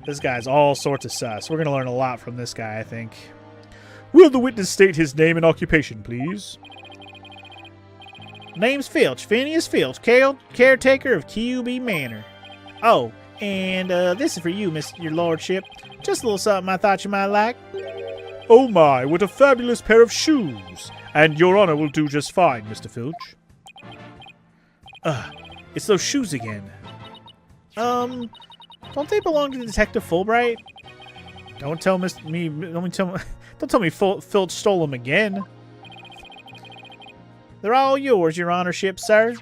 This guy's all sorts of sus. We're going to learn a lot from this guy, I think. Will the witness state his name and occupation, please? Name's Filch. Phineas Filch, caretaker of QB Manor. Oh, and this is for you, your lordship. Just a little something I thought you might like. Oh my, what a fabulous pair of shoes. And your honor will do just fine, Mr. Filch. It's those shoes again. Don't they belong to Detective Fulbright? Don't tell me Filch stole them again. They're all yours, your honorship, sir.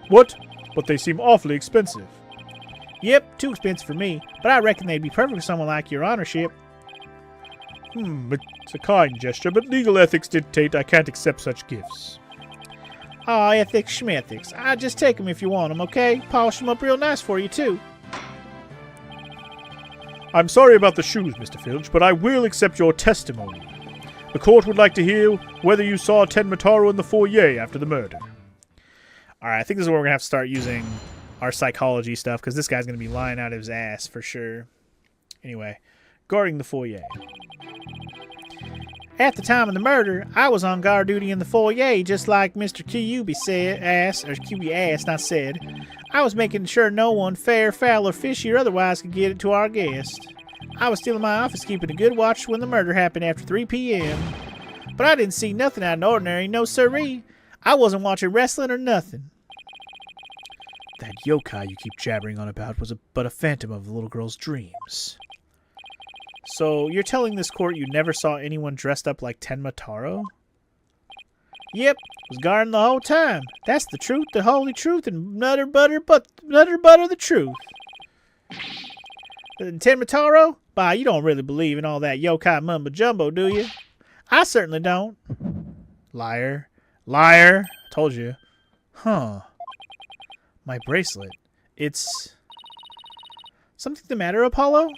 What? But they seem awfully expensive. Yep, too expensive for me, but I reckon they'd be perfect for someone like your honorship. It's a kind gesture, but legal ethics dictate I can't accept such gifts. Aw, ethics schmethics. I'll just take them if you want them, okay? Polish them up real nice for you, too. I'm sorry about the shoes, Mr. Filch, but I will accept your testimony. The court would like to hear whether you saw Tenmataro in the foyer after the murder. Alright, I think this is where we're going to have to start using our psychology stuff, because this guy's going to be lying out of his ass for sure. Anyway, guarding the foyer. At the time of the murder, I was on guard duty in the foyer, just like Mr. QB said. I was making sure no one, fair, foul, or fishy, or otherwise, could get it to our guest. I was still in my office keeping a good watch when the murder happened after 3 p.m. But I didn't see nothing out of the ordinary, no siree. I wasn't watching wrestling or nothing. That yokai you keep jabbering on about was but a phantom of the little girl's dreams. So, you're telling this court you never saw anyone dressed up like Tenmataro? Yep, was guarding the whole time. That's the truth, the holy truth, and nutter butter the truth. And Tenmataro? Bah, you don't really believe in all that yokai mumbo jumbo, do you? I certainly don't. Liar. Liar. Told you. Huh. My bracelet. It's... Something the matter, Apollo?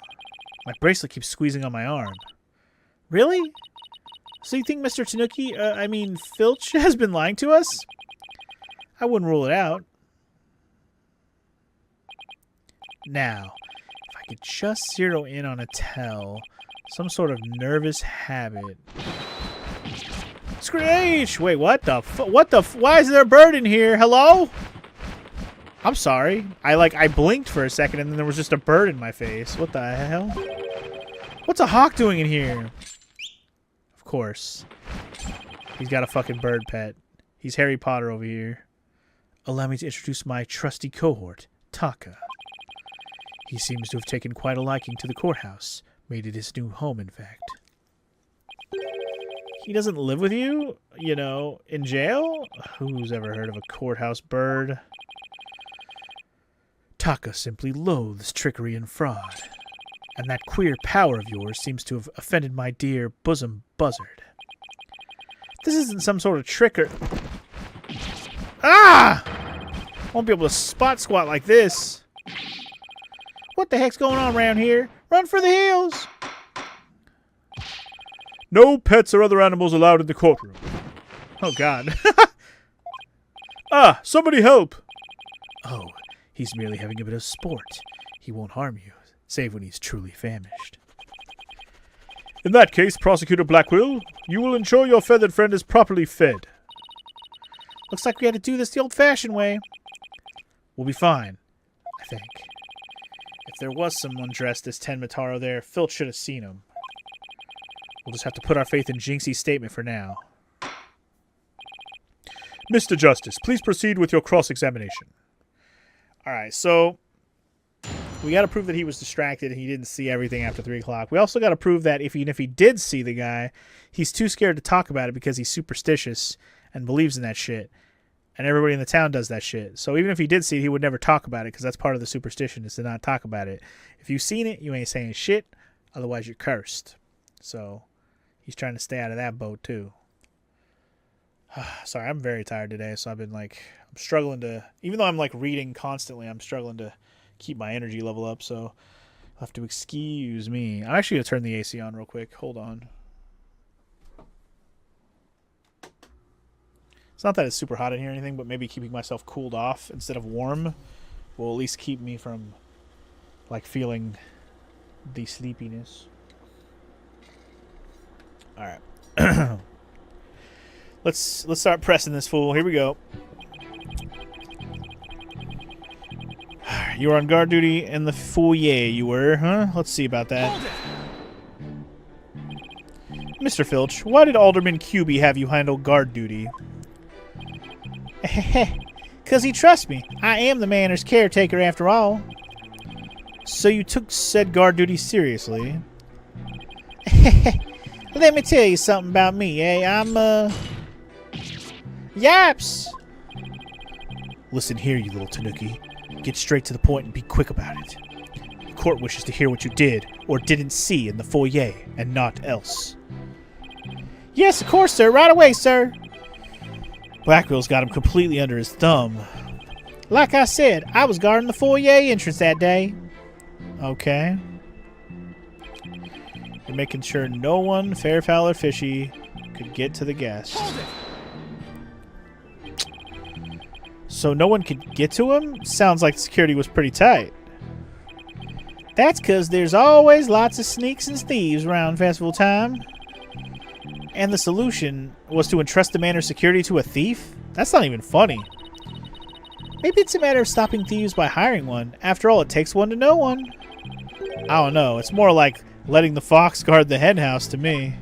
My bracelet keeps squeezing on my arm. Really? So you think Mr. Filch has been lying to us? I wouldn't rule it out. Now, if I could just zero in on a tell, some sort of nervous habit. Screech! Wait, what the why is there a bird in here? Hello? I'm sorry. I blinked for a second and then there was just a bird in my face. What the hell? What's a hawk doing in here? Of course. He's got a fucking bird pet. He's Harry Potter over here. Allow me to introduce my trusty cohort, Taka. He seems to have taken quite a liking to the courthouse. Made it his new home, in fact. He doesn't live with you? You know, in jail? Who's ever heard of a courthouse bird? Taka simply loathes trickery and fraud. And that queer power of yours seems to have offended my dear bosom buzzard. This isn't some sort of tricker. Ah! Won't be able to spot squat like this. What the heck's going on around here? Run for the hills! No pets or other animals allowed in the courtroom. Oh, God. Ah, somebody help! Oh, he's merely having a bit of sport. He won't harm you, save when he's truly famished. In that case, Prosecutor Blackwill, you will ensure your feathered friend is properly fed. Looks like we had to do this the old-fashioned way. We'll be fine, I think. If there was someone dressed as Tenmataro there, Filch should have seen him. We'll just have to put our faith in Jinxie's statement for now. Mr. Justice, please proceed with your cross-examination. Alright, so we got to prove that he was distracted and he didn't see everything after 3 o'clock. We also got to prove that even if he did see the guy, he's too scared to talk about it because he's superstitious and believes in that shit. And everybody in the town does that shit. So even if he did see it, he would never talk about it because that's part of the superstition is to not talk about it. If you've seen it, you ain't saying shit. Otherwise, you're cursed. So he's trying to stay out of that boat too. Sorry, I'm very tired today. So I've been I'm struggling to, even though I'm reading constantly, I'm struggling to keep my energy level up. So I'll have to excuse me. I'm actually going to turn the AC on real quick. Hold on. It's not that it's super hot in here or anything, but maybe keeping myself cooled off instead of warm will at least keep me from feeling The sleepiness. All right. Let's start pressing this fool. Here we go. You were on guard duty in the foyer, you were, huh? Let's see about that. Mr. Filch, why did Alderman Cubey have you handle guard duty? 'Cause he trusts me. I am the manor's caretaker after all. So you took said guard duty seriously? Let me tell you something about me, eh? I'm, Yaps! Listen here, you little tanuki. Get straight to the point and be quick about it. The court wishes to hear what you did or didn't see in the foyer, and not else. Yes, of course, sir. Right away, sir. Blackwell's got him completely under his thumb. Like I said, I was guarding the foyer entrance that day. Okay. You're making sure no one, fair, foul, or fishy, could get to the guest. So no one could get to him? Sounds like security was pretty tight. That's because there's always lots of sneaks and thieves around festival time. And the solution was to entrust the manor's security to a thief? That's not even funny. Maybe it's a matter of stopping thieves by hiring one. After all, it takes one to know one. I don't know. It's more like letting the fox guard the hen house to me.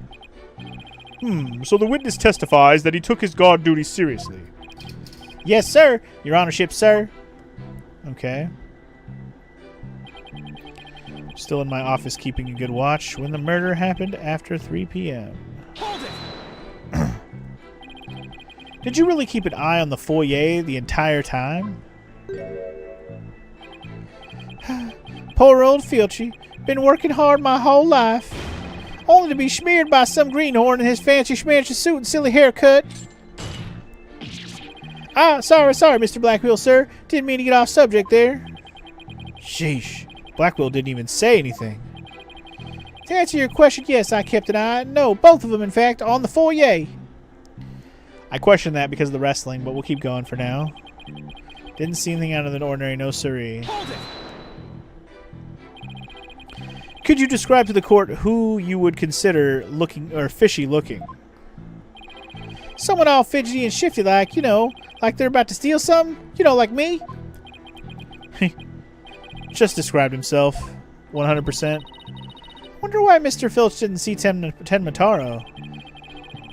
So the witness testifies that he took his guard duty seriously. Yes, sir. Your honorship, sir. Okay. Still in my office keeping a good watch when the murder happened after 3 p.m. Hold it! Did you really keep an eye on the foyer the entire time? Poor old Filchy. Been working hard my whole life. Only to be smeared by some greenhorn in his fancy schmancy suit and silly haircut. Ah, sorry, Mr. Blackwell, sir. Didn't mean to get off subject there. Sheesh. Blackwell didn't even say anything. To answer your question, yes, I kept an eye. No, both of them, in fact, on the foyer. I questioned that because of the wrestling, but we'll keep going for now. Didn't see anything out of the ordinary, no siree. Could you describe to the court who you would consider looking, or fishy looking? Someone all fidgety and shifty like, you know, like they're about to steal something? You know, like me? Just described himself. 100%. Wonder why Mr. Filch didn't see Tenmataro.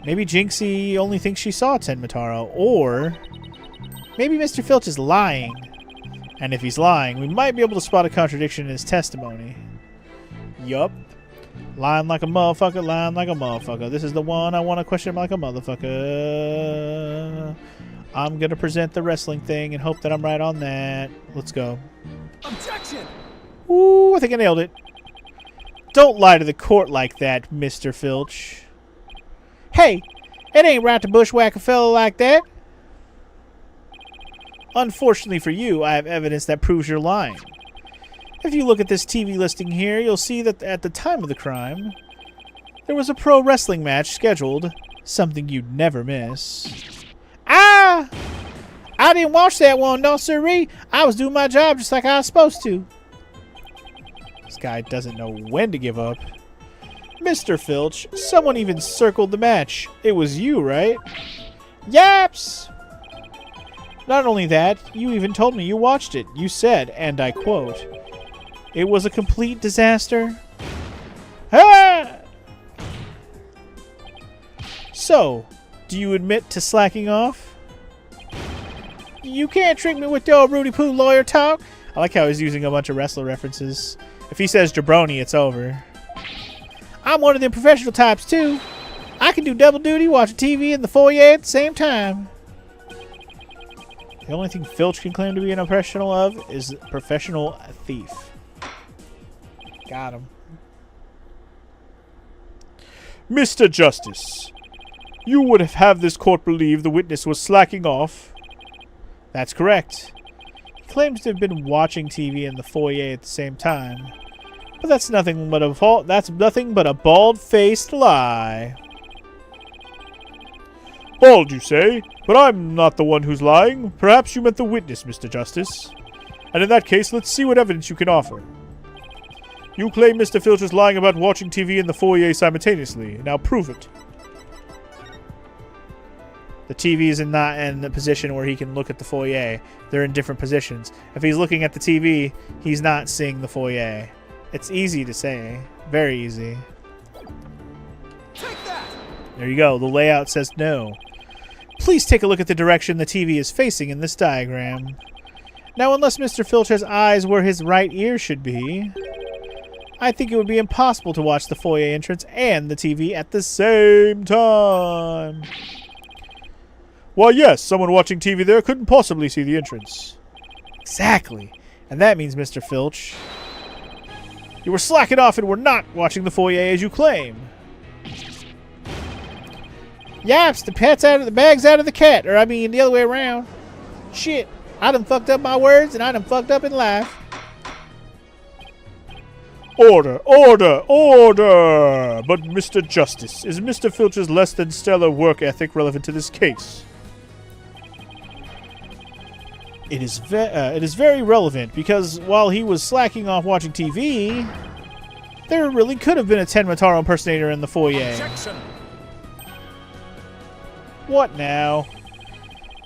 Maybe Jinxie only thinks she saw Tenmataro. Or maybe Mr. Filch is lying. And if he's lying, we might be able to spot a contradiction in his testimony. Yup. Lying like a motherfucker, lying like a motherfucker. This is the one I want to question like a motherfucker. I'm going to present the wrestling thing and hope that I'm right on that. Let's go. Objection! Ooh, I think I nailed it. Don't lie to the court like that, Mr. Filch. Hey, it ain't right to bushwhack a fellow like that. Unfortunately for you, I have evidence that proves you're lying. If you look at this TV listing here, you'll see that at the time of the crime, there was a pro wrestling match scheduled, something you'd never miss. Ah! I didn't watch that one, no siree. I was doing my job just like I was supposed to. This guy doesn't know when to give up. Mr. Filch, someone even circled the match. It was you, right? Yaps! Not only that, you even told me you watched it. You said, and I quote, "It was a complete disaster." Ah! So, do you admit to slacking off? You can't trick me with the old Rudy Poo lawyer talk. I like how he's using a bunch of wrestler references. If he says jabroni, it's over. I'm one of them professional types, too. I can do double duty, watch TV in the foyer at the same time. The only thing Filch can claim to be an professional of is professional thief. Got him. Mr. Justice, you would have this court believe the witness was slacking off. That's correct. He claims to have been watching TV in the foyer at the same time. But that's nothing but a bald-faced lie. Bald, you say? But I'm not the one who's lying. Perhaps you meant the witness, Mr. Justice. And in that case, let's see what evidence you can offer. You claim Mr. Filch is lying about watching TV in the foyer simultaneously. Now prove it. The TV is not in the position where he can look at the foyer. They're in different positions. If he's looking at the TV, he's not seeing the foyer. It's easy to say. Very easy. Take that! There you go. The layout says no. Please take a look at the direction the TV is facing in this diagram. Now, unless Mr. Filch has eyes where his right ear should be, I think it would be impossible to watch the foyer entrance and the TV at the same time. Why, yes, someone watching TV there couldn't possibly see the entrance. Exactly. And that means, Mr. Filch, you were slacking off and were not watching the foyer as you claim. Yaps, the bag's out of the cat. Or, I mean, the other way around. Shit. I done fucked up my words and I done fucked up in life. Order, order, order! But, Mr. Justice, is Mr. Filch's less than stellar work ethic relevant to this case? It is very relevant because while he was slacking off watching TV, there really could have been a Ten Mataro impersonator in the foyer. Objection! What now?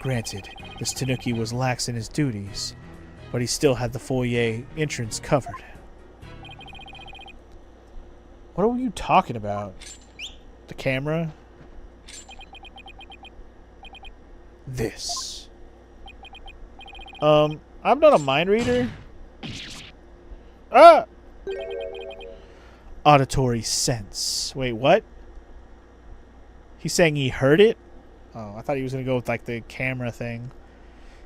Granted, this Tanuki was lax in his duties, but he still had the foyer entrance covered. What were you talking about? The camera? This. I'm not a mind reader. Ah! Auditory sense. Wait, what? He's saying he heard it? Oh, I thought he was going to go with, like, the camera thing.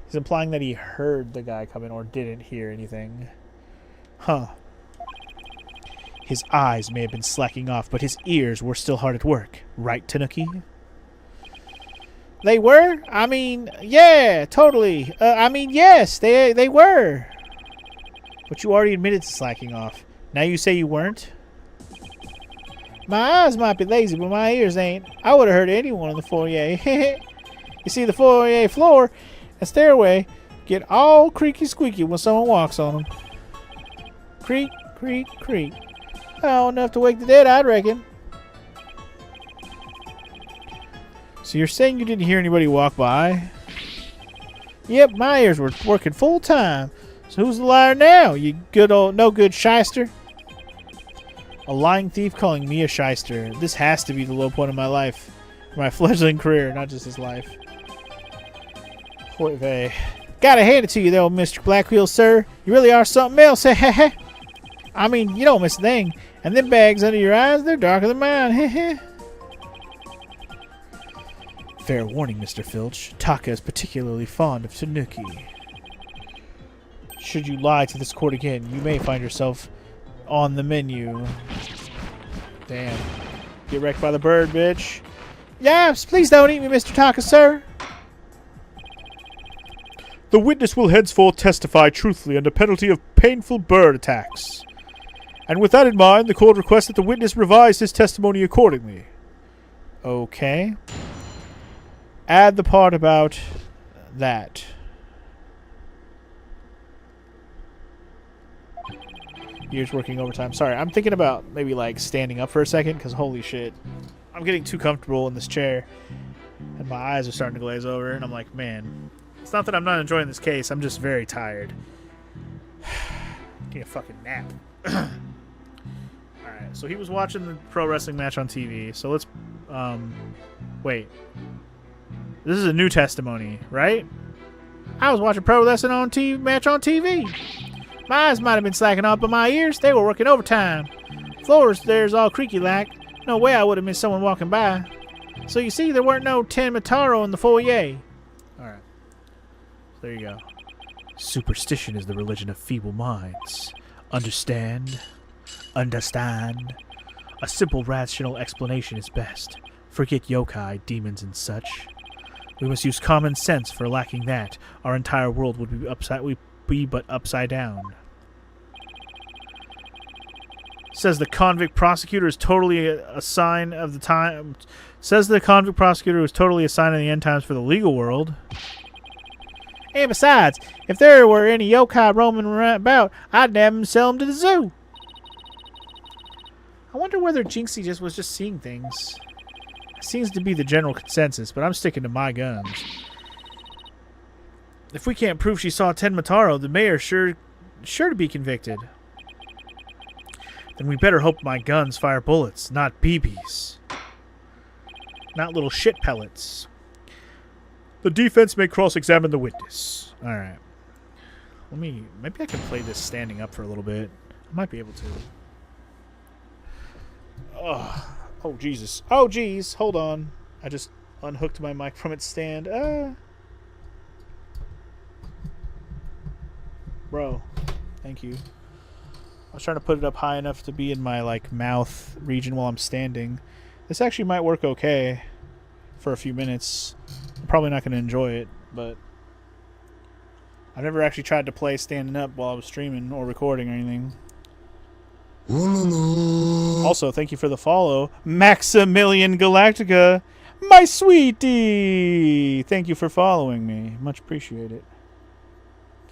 He's implying that he heard the guy come in or didn't hear anything. Huh. His eyes may have been slacking off, but his ears were still hard at work. Right, Tanuki? They were? I mean, yeah, totally. I mean, yes, they were. But you already admitted to slacking off. Now you say you weren't? My eyes might be lazy, but my ears ain't. I would have heard anyone in the foyer. You see, the foyer floor and stairway get all creaky squeaky when someone walks on them. Creak, creak, creak. Oh, enough to wake the dead, I'd reckon. So you're saying you didn't hear anybody walk by? Yep, my ears were working full time. So who's the liar now, you good old no-good shyster? A lying thief calling me a shyster. This has to be the low point of my life. My fledgling career, not just his life. Hoy vey. Gotta hand it to you though, Mr. Blackwheel, sir. You really are something else. Heh. I mean, you don't miss a thing. And them bags under your eyes, they're darker than mine. Heh. Fair warning, Mr. Filch. Taka is particularly fond of Tanuki. Should you lie to this court again, you may find yourself on the menu. Damn. Get wrecked by the bird, bitch. Yes, please don't eat me, Mr. Taka, sir. The witness will henceforth testify truthfully under penalty of painful bird attacks. And with that in mind, the court requests that the witness revise his testimony accordingly. Okay. Add the part about that. Ears working overtime. Sorry, I'm thinking about maybe like standing up for a second because holy shit. I'm getting too comfortable in this chair. And my eyes are starting to glaze over. And I'm like, man, it's not that I'm not enjoying this case. I'm just very tired. Need a fucking nap. Alright, so he was watching the pro wrestling match on TV. So let's, wait. This is a new testimony, right? I was watching pro wrestling on match on TV. My eyes might have been slacking off, but my ears, they were working overtime. Floors there's all creaky like. No way I would have missed someone walking by. So you see, there weren't no Ten Mataro in the foyer. Alright. There you go. Superstition is the religion of feeble minds. Understand? Understand? A simple rational explanation is best. Forget yokai, demons, and such. We must use common sense, for lacking that, our entire world would be but upside down. Says the convict prosecutor is totally a sign of the time. Says the convict prosecutor was totally a sign of the end times for the legal world. And besides, if there were any yokai roaming around about, I'd nab them and sell them to the zoo. I wonder whether Jinxie just was just seeing things. Seems to be the general consensus, but I'm sticking to my guns. If we can't prove she saw Tenmataro, the mayor's sure to be convicted. Then we better hope my guns fire bullets, not BBs. Not little shit pellets. The defense may cross-examine the witness. Alright. Maybe I can play this standing up for a little bit. I might be able to. Oh, Jesus. Oh, jeez. Hold on. I just unhooked my mic from its stand. Bro. Thank you. I was trying to put it up high enough to be in my, like, mouth region while I'm standing. This actually might work okay for a few minutes. I'm probably not going to enjoy it, but I've never actually tried to play standing up while I was streaming or recording or anything. Also, thank you for the follow, Maximilian Galactica, my sweetie. Thank you for following me. Much appreciated.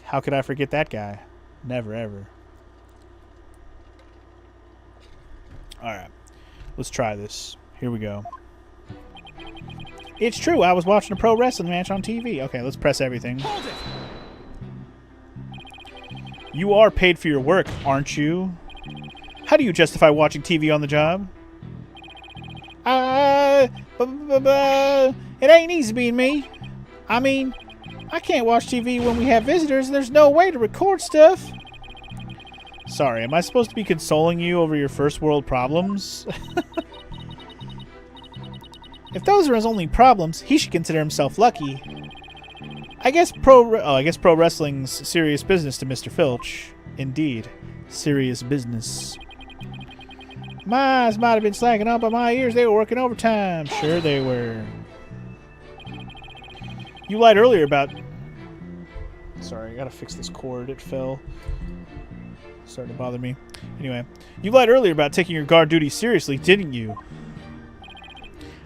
How could I forget that guy? Never, ever. Alright. Let's try this. Here we go. It's true, I was watching a pro wrestling match on TV. Okay, let's press everything. You are paid for your work, aren't you? How do you justify watching TV on the job? It ain't easy being me. I mean, I can't watch TV when we have visitors and there's no way to record stuff. Sorry, am I supposed to be consoling you over your first world problems? If those are his only problems, he should consider himself lucky. I guess pro wrestling's serious business to Mr. Filch. Indeed, serious business. My eyes might have been slacking up, but my ears, they were working overtime. Sure they were. You lied earlier about... Sorry, I gotta fix this cord. It fell. Starting to bother me. Anyway, you lied earlier about taking your guard duty seriously, didn't you?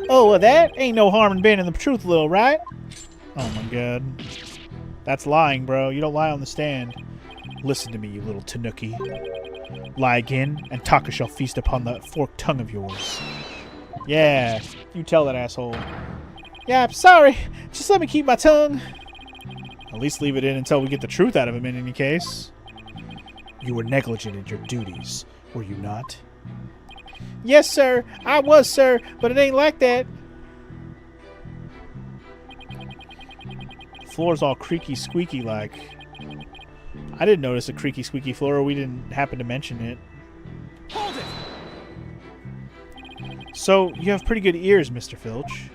Oh, well, that ain't no harm in being in the truth a little, right? Oh my god. That's lying, bro. You don't lie on the stand. Listen to me, you little tanuki. Lie again, and Taka shall feast upon the forked tongue of yours. Yeah, you tell that asshole. Yeah, I'm sorry. Just let me keep my tongue. At least leave it in until we get the truth out of him in any case. You were negligent in your duties, were you not? Yes, sir. I was, sir, but it ain't like that. Floor's all creaky squeaky like. I didn't notice a creaky squeaky floor, or we didn't happen to mention it. Hold it. So, you have pretty good ears, Mr. Filch.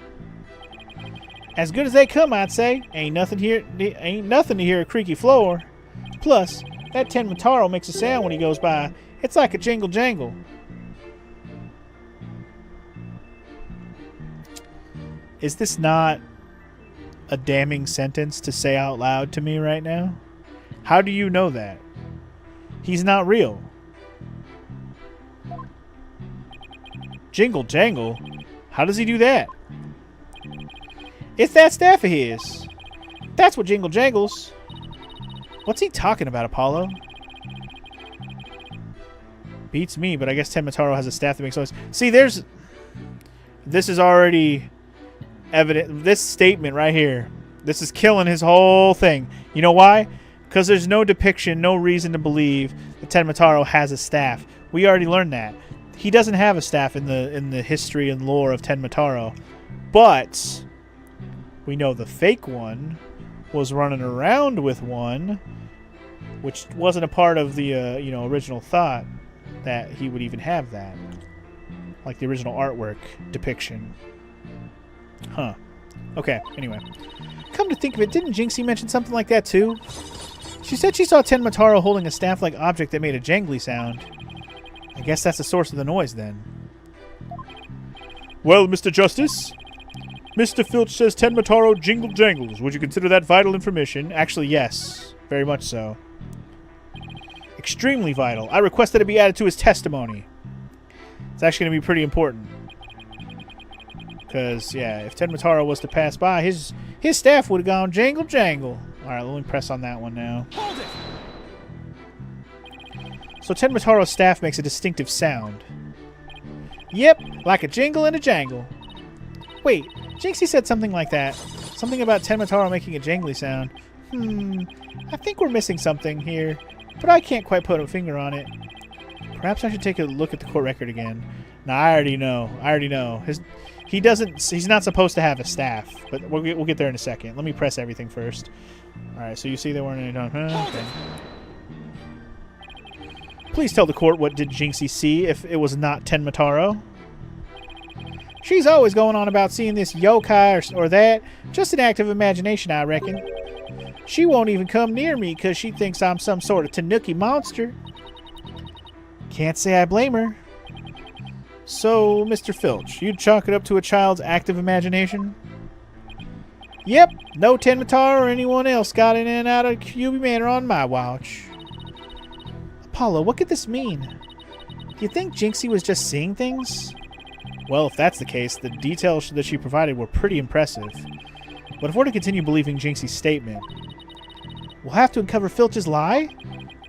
As good as they come, I'd say. Ain't nothing to hear a creaky floor. Plus, that Tenmataro makes a sound when he goes by. It's like a jingle jangle. Is this not a damning sentence to say out loud to me right now? How do you know that? He's not real. Jingle jangle? How does he do that? It's that staff of his. That's what jingle jangles. What's he talking about, Apollo? Beats me, but I guess Tenmataro has a staff that makes noise. See, this is already evident. This statement right here, this is killing his whole thing. You know why? Because there's no depiction, no reason to believe that Tenmataro has a staff. We already learned that. He doesn't have a staff in the history and lore of Tenmataro. But we know the fake one was running around with one, which wasn't a part of the original thought that he would even have that. Like the original artwork depiction. Huh. Okay, anyway. Come to think of it, didn't Jinxie mention something like that too? She said she saw Tenmataro holding a staff-like object that made a jangly sound. I guess that's the source of the noise then. Well, Mr. Justice, Mr. Filch says Tenmataro jingle jangles. Would you consider that vital information? Actually, yes. Very much so. Extremely vital. I request that it be added to his testimony. It's actually going to be pretty important. Because, yeah, if Tenmataro was to pass by, his staff would have gone jangle jangle. Alright, let me press on that one now. Hold it. So Tenmataro's staff makes a distinctive sound. Yep, like a jingle and a jangle. Wait, Jinxie said something like that. Something about Tenmataro making a jangly sound. I think we're missing something here, but I can't quite put a finger on it. Perhaps I should take a look at the court record again. Nah, I already know. He's not supposed to have a staff, but we'll get there in a second. Let me press everything first. Alright, so you see there weren't any done. Okay. Please tell the court what did Jinxie see if it was not Tenmataro? She's always going on about seeing this yokai or that. Just an act of imagination, I reckon. She won't even come near me because she thinks I'm some sort of tanuki monster. Can't say I blame her. So, Mr. Filch, you'd chalk it up to a child's active imagination? Yep, no Tenmataro or anyone else got in and out of QB Manor on my watch. Apollo, what could this mean? Do you think Jinxie was just seeing things? Well, if that's the case, the details that she provided were pretty impressive. But if we're to continue believing Jinxie's statement, we'll have to uncover Filch's lie?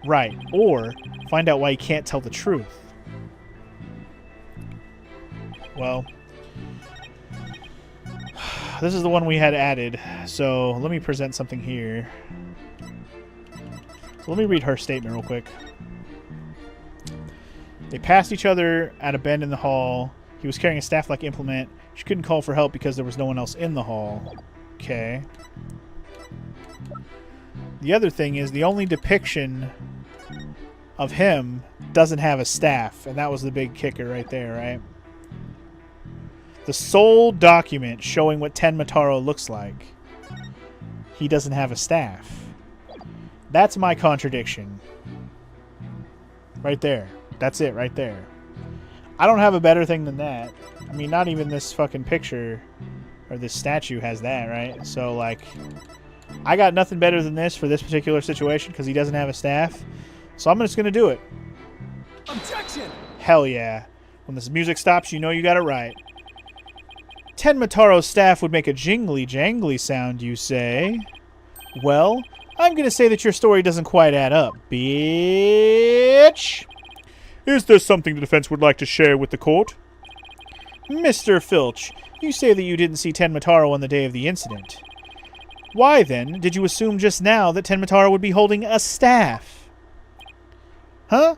Right, or find out why he can't tell the truth. Well, this is the one we had added, so let me present something here. So let me read her statement real quick. They passed each other at a bend in the hall. He was carrying a staff-like implement. She couldn't call for help because there was no one else in the hall. Okay. The other thing is the only depiction of him doesn't have a staff, and that was the big kicker right there, right? The sole document showing what Tenmataro looks like, he doesn't have a staff. That's my contradiction. Right there. That's it right there. I don't have a better thing than that. I mean, not even this fucking picture or this statue has that, right? So, like, I got nothing better than this for this particular situation because he doesn't have a staff. So I'm just going to do it. Objection! Hell yeah. When this music stops, you know you got it right. Tenmataro's staff would make a jingly-jangly sound, you say? Well, I'm going to say that your story doesn't quite add up, bitch! Is there something the defense would like to share with the court? Mr. Filch, you say that you didn't see Tenmataro on the day of the incident. Why, then, did you assume just now that Tenmataro would be holding a staff? Huh?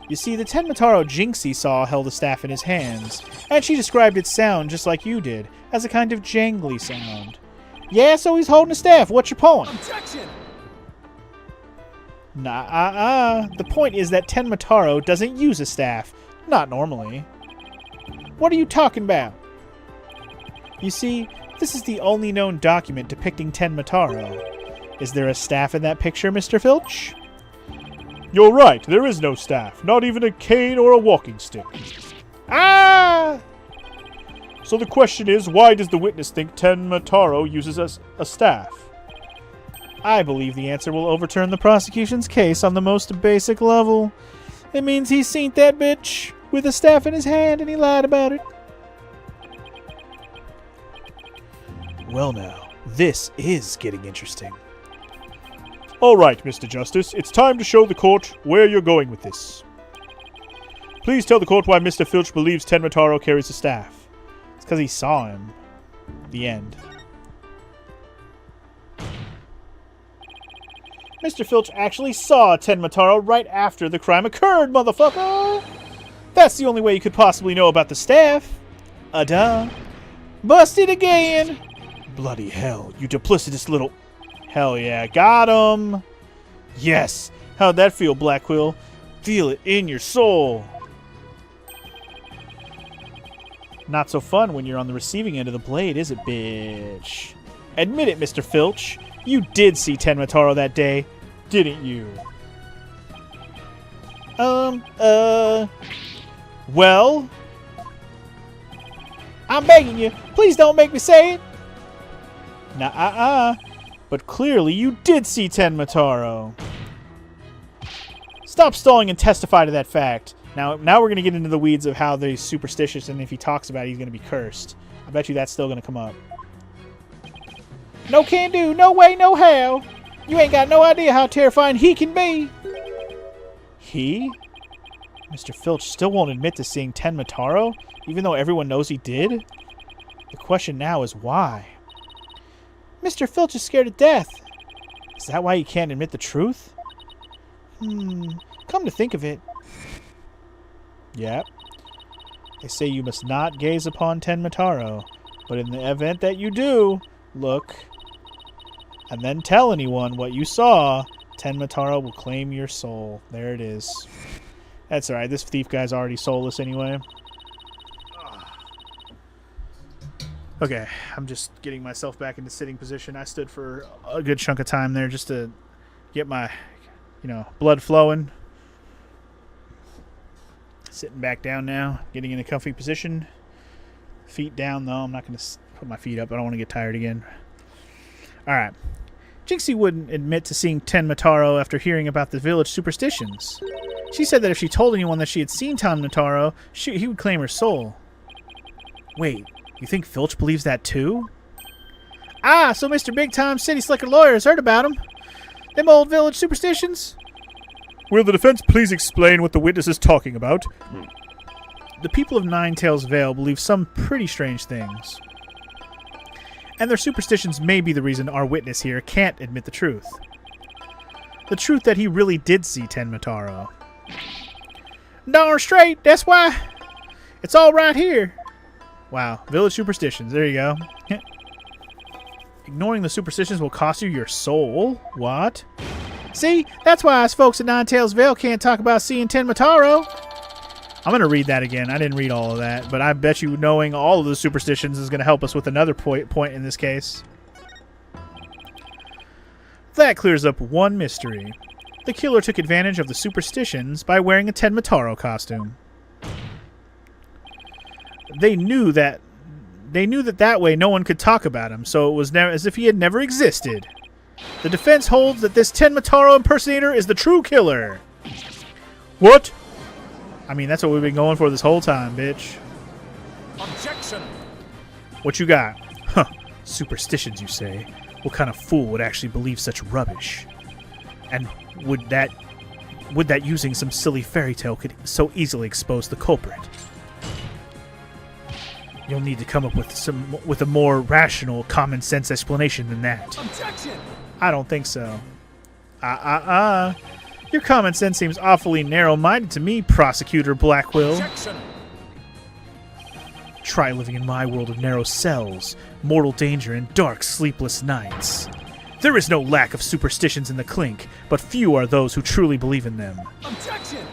You see, the Tenmataro Jinxie saw held a staff in his hands, and she described its sound just like you did, as a kind of jangly sound. Yeah, so he's holding a staff. What's your point? Objection! Nah, The point is that Tenmataro doesn't use a staff. Not normally. What are you talking about? You see, this is the only known document depicting Tenmataro. Is there a staff in that picture, Mr. Filch? You're right, there is no staff, not even a cane or a walking stick. Ah! So the question is, why does the witness think Tenmataro uses a staff? I believe the answer will overturn the prosecution's case on the most basic level. It means he's seen that bitch with a staff in his hand and he lied about it. Well now, this is getting interesting. All right, Mr. Justice, it's time to show the court where you're going with this. Please tell the court why Mr. Filch believes Tenmataro carries a staff. It's because he saw him. The end. Mr. Filch actually saw Tenmataro right after the crime occurred, motherfucker! That's the only way you could possibly know about the staff. Duh. Busted again! Bloody hell, you duplicitous little... Hell yeah, got him! Yes! How'd that feel, Black Quill? Feel it in your soul! Not so fun when you're on the receiving end of the blade, is it, bitch? Admit it, Mr. Filch. You did see Tenmataro that day, didn't you? Well? I'm begging you, please don't make me say it! Nah, But clearly you did see Tenmataro. Stop stalling and testify to that fact. Now we're going to get into the weeds of how they're superstitious, and if he talks about it, he's going to be cursed. I bet you that's still going to come up. No can do, no way, no how. You ain't got no idea how terrifying he can be. He? Mr. Filch still won't admit to seeing Tenmataro, even though everyone knows he did? The question now is why? Mr. Filch is scared to death. Is that why he can't admit the truth? Come to think of it. Yep. They say you must not gaze upon Tenmataro, but in the event that you do, look, and then tell anyone what you saw, Tenmataro will claim your soul. There it is. That's alright, this thief guy's already soulless anyway. Okay, I'm just getting myself back into sitting position. I stood for a good chunk of time there just to get my, blood flowing. Sitting back down now, getting in a comfy position. Feet down, though. I'm not going to put my feet up. I don't want to get tired again. Alright. Jinxie wouldn't admit to seeing Tenmataro after hearing about the village superstitions. She said that if she told anyone that she had seen Tenmataro, he would claim her soul. Wait, you think Filch believes that too? Ah, so Mr. Big Time City Slicker Lawyer has heard about him. Them old village superstitions? Will the defense please explain what the witness is talking about? The people of Ninetails Vale believe some pretty strange things. And their superstitions may be the reason our witness here can't admit the truth. The truth that he really did see Tenmataro. Darn straight, that's why. It's all right here. Wow, village superstitions, there you go. Ignoring the superstitions will cost you your soul? What? See, that's why us folks at Ninetails Vale can't talk about seeing Tenmataro. I'm going to read that again. I didn't read all of that, but I bet you knowing all of the superstitions is going to help us with another point in this case. That clears up one mystery. The killer took advantage of the superstitions by wearing a Tenmataro costume. They knew that way no one could talk about him, so it was as if he had never existed. The defense holds that this Tenmataro impersonator is the true killer. What? I mean, that's what we've been going for this whole time, bitch. Objection! What you got? Huh. Superstitions, you say? What kind of fool would actually believe such rubbish? And would that using some silly fairy tale could so easily expose the culprit? You'll need to come up with a more rational, common sense explanation than that. Objection! I don't think so. Your common sense seems awfully narrow-minded to me, Prosecutor Blackwill. Objection! Try living in my world of narrow cells, mortal danger, and dark, sleepless nights. There is no lack of superstitions in the Clink, but few are those who truly believe in them. Objection!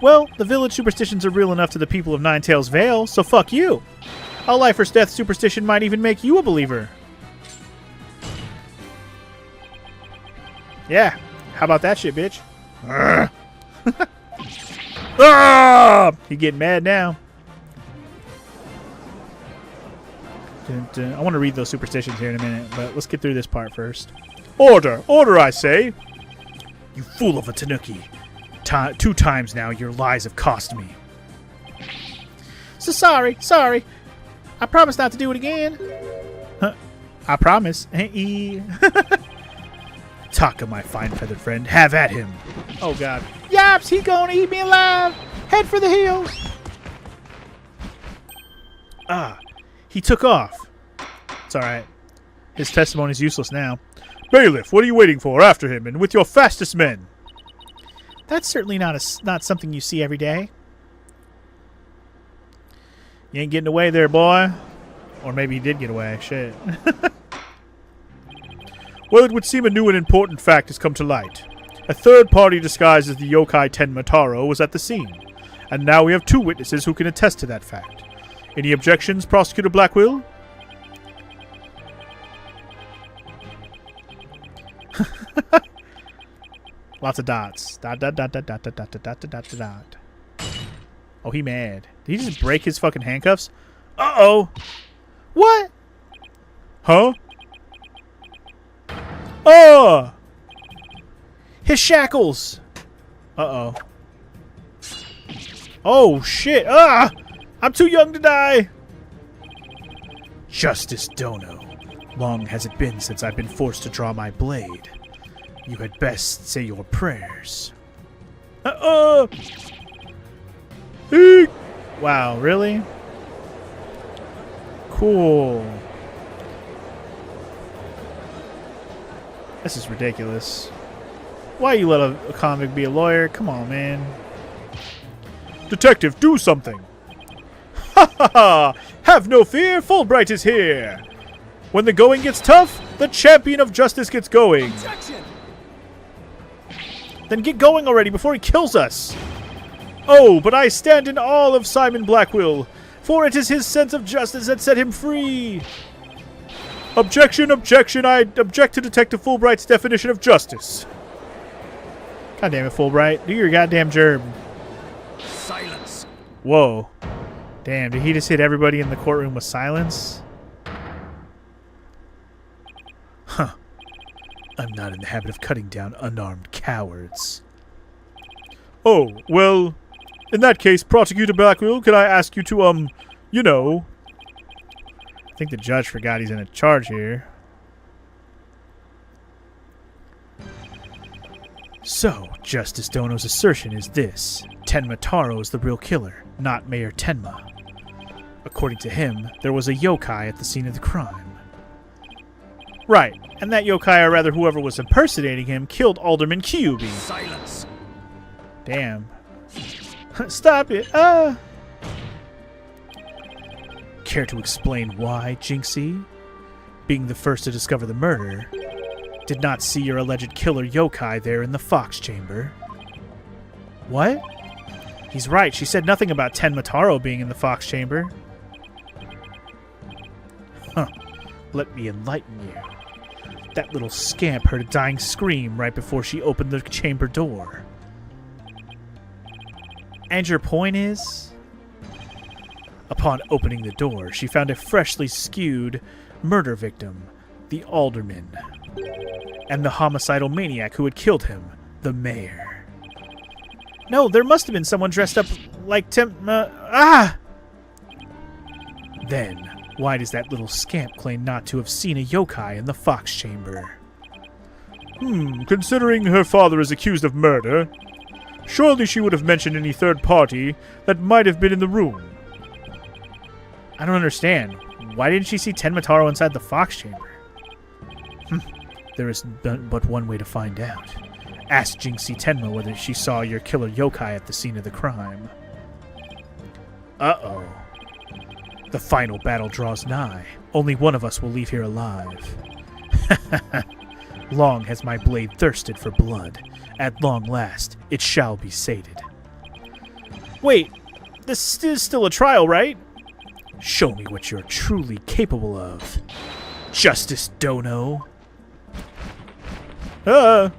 Well, the village superstitions are real enough to the people of Ninetails Vale, so fuck you. A life or death superstition might even make you a believer. Yeah, how about that shit, bitch? Ah! You getting mad now. I want to read those superstitions here in a minute, but let's get through this part first. Order! Order, I say! You fool of a Tanuki. 2 times now your lies have cost me. So sorry. I promise not to do it again. Huh. I promise. Taka, my fine feathered friend, have at him. Oh god. Yaps, he gonna eat me alive. Head for the hills. Ah, he took off. It's alright. His testimony's useless now. Bailiff, what are you waiting for? After him, and with your fastest men. That's certainly not something you see every day. You ain't getting away there, boy. Or maybe he did get away. Shit. Well, it would seem a new and important fact has come to light. A third party disguised as the yokai Tenmataro was at the scene. And now we have 2 witnesses who can attest to that fact. Any objections, Prosecutor Blackwill? Lots of dots. Dot. Oh, he mad. Did he just break his fucking handcuffs? Uh-oh. What? Huh? Oh! His shackles. Uh-oh. Oh, shit. Ah! I'm too young to die. Justice Dono. Long has it been since I've been forced to draw my blade. You had best say your prayers. Eek. Wow, really? Cool. This is ridiculous. Why you let a convict be a lawyer? Come on, man. Detective, do something! Ha ha ha! Have no fear, Fulbright is here! When the going gets tough, the champion of justice gets going! Objection! Then get going already before he kills us! Oh, but I stand in awe of Simon Blackwell, for it is his sense of justice that set him free! Objection, objection, I object to Detective Fulbright's definition of justice. God damn it, Fulbright. Do your goddamn job. Silence! Whoa. Damn, did he just hit everybody in the courtroom with silence? Huh. I'm not in the habit of cutting down unarmed cowards. Oh, well, in that case, Prosecutor Blackwell, can I ask you to, you know... I think the judge forgot he's in a charge here. So, Justice Dono's assertion is this. Tenma Taro is the real killer, not Mayor Tenma. According to him, there was a yokai at the scene of the crime. Right, and that yokai, or rather whoever was impersonating him, killed Alderman Kyubi. Silence! Damn. Stop it! Care to explain why, Jinxie? Being the first to discover the murder, did not see your alleged killer yokai there in the Fox Chamber. What? He's right, she said nothing about Tenma Taro being in the Fox Chamber. Huh. Let me enlighten you. That little scamp heard a dying scream right before she opened the chamber door. And your point is? Upon opening the door, she found a freshly skewed murder victim, the alderman, and the homicidal maniac who had killed him, the mayor. No, there must have been someone dressed up like Then, why does that little scamp claim not to have seen a yokai in the Fox Chamber? Considering her father is accused of murder, surely she would have mentioned any third party that might have been in the room. I don't understand. Why didn't she see Tenma Taro inside the Fox Chamber? There is but one way to find out. Ask Jinxie Tenma whether she saw your killer yokai at the scene of the crime. Uh-oh. The final battle draws nigh. Only one of us will leave here alive. Long has my blade thirsted for blood. At long last, it shall be sated. Wait, this is still a trial, right? Show me what you're truly capable of, Justice Dono. Very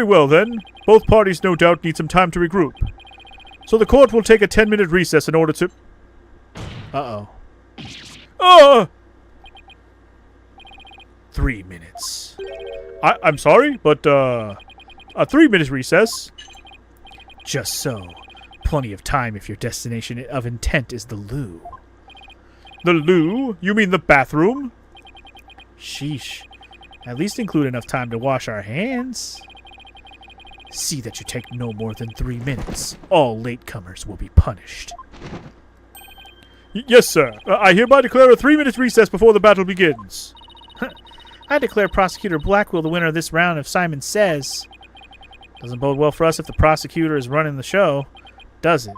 well, then. Both parties no doubt need some time to regroup. So the court will take a 10-minute recess in order to... Uh-oh. 3 minutes. I'm sorry, but, a 3-minute recess? Just so. Plenty of time if your destination of intent is the loo. The loo? You mean the bathroom? Sheesh. At least include enough time to wash our hands. See that you take no more than 3 minutes. All latecomers will be punished. Yes, sir. I hereby declare a 3-minute recess before the battle begins. I declare Prosecutor Blackwell the winner of this round if Simon says. Doesn't bode well for us if the prosecutor is running the show, does it?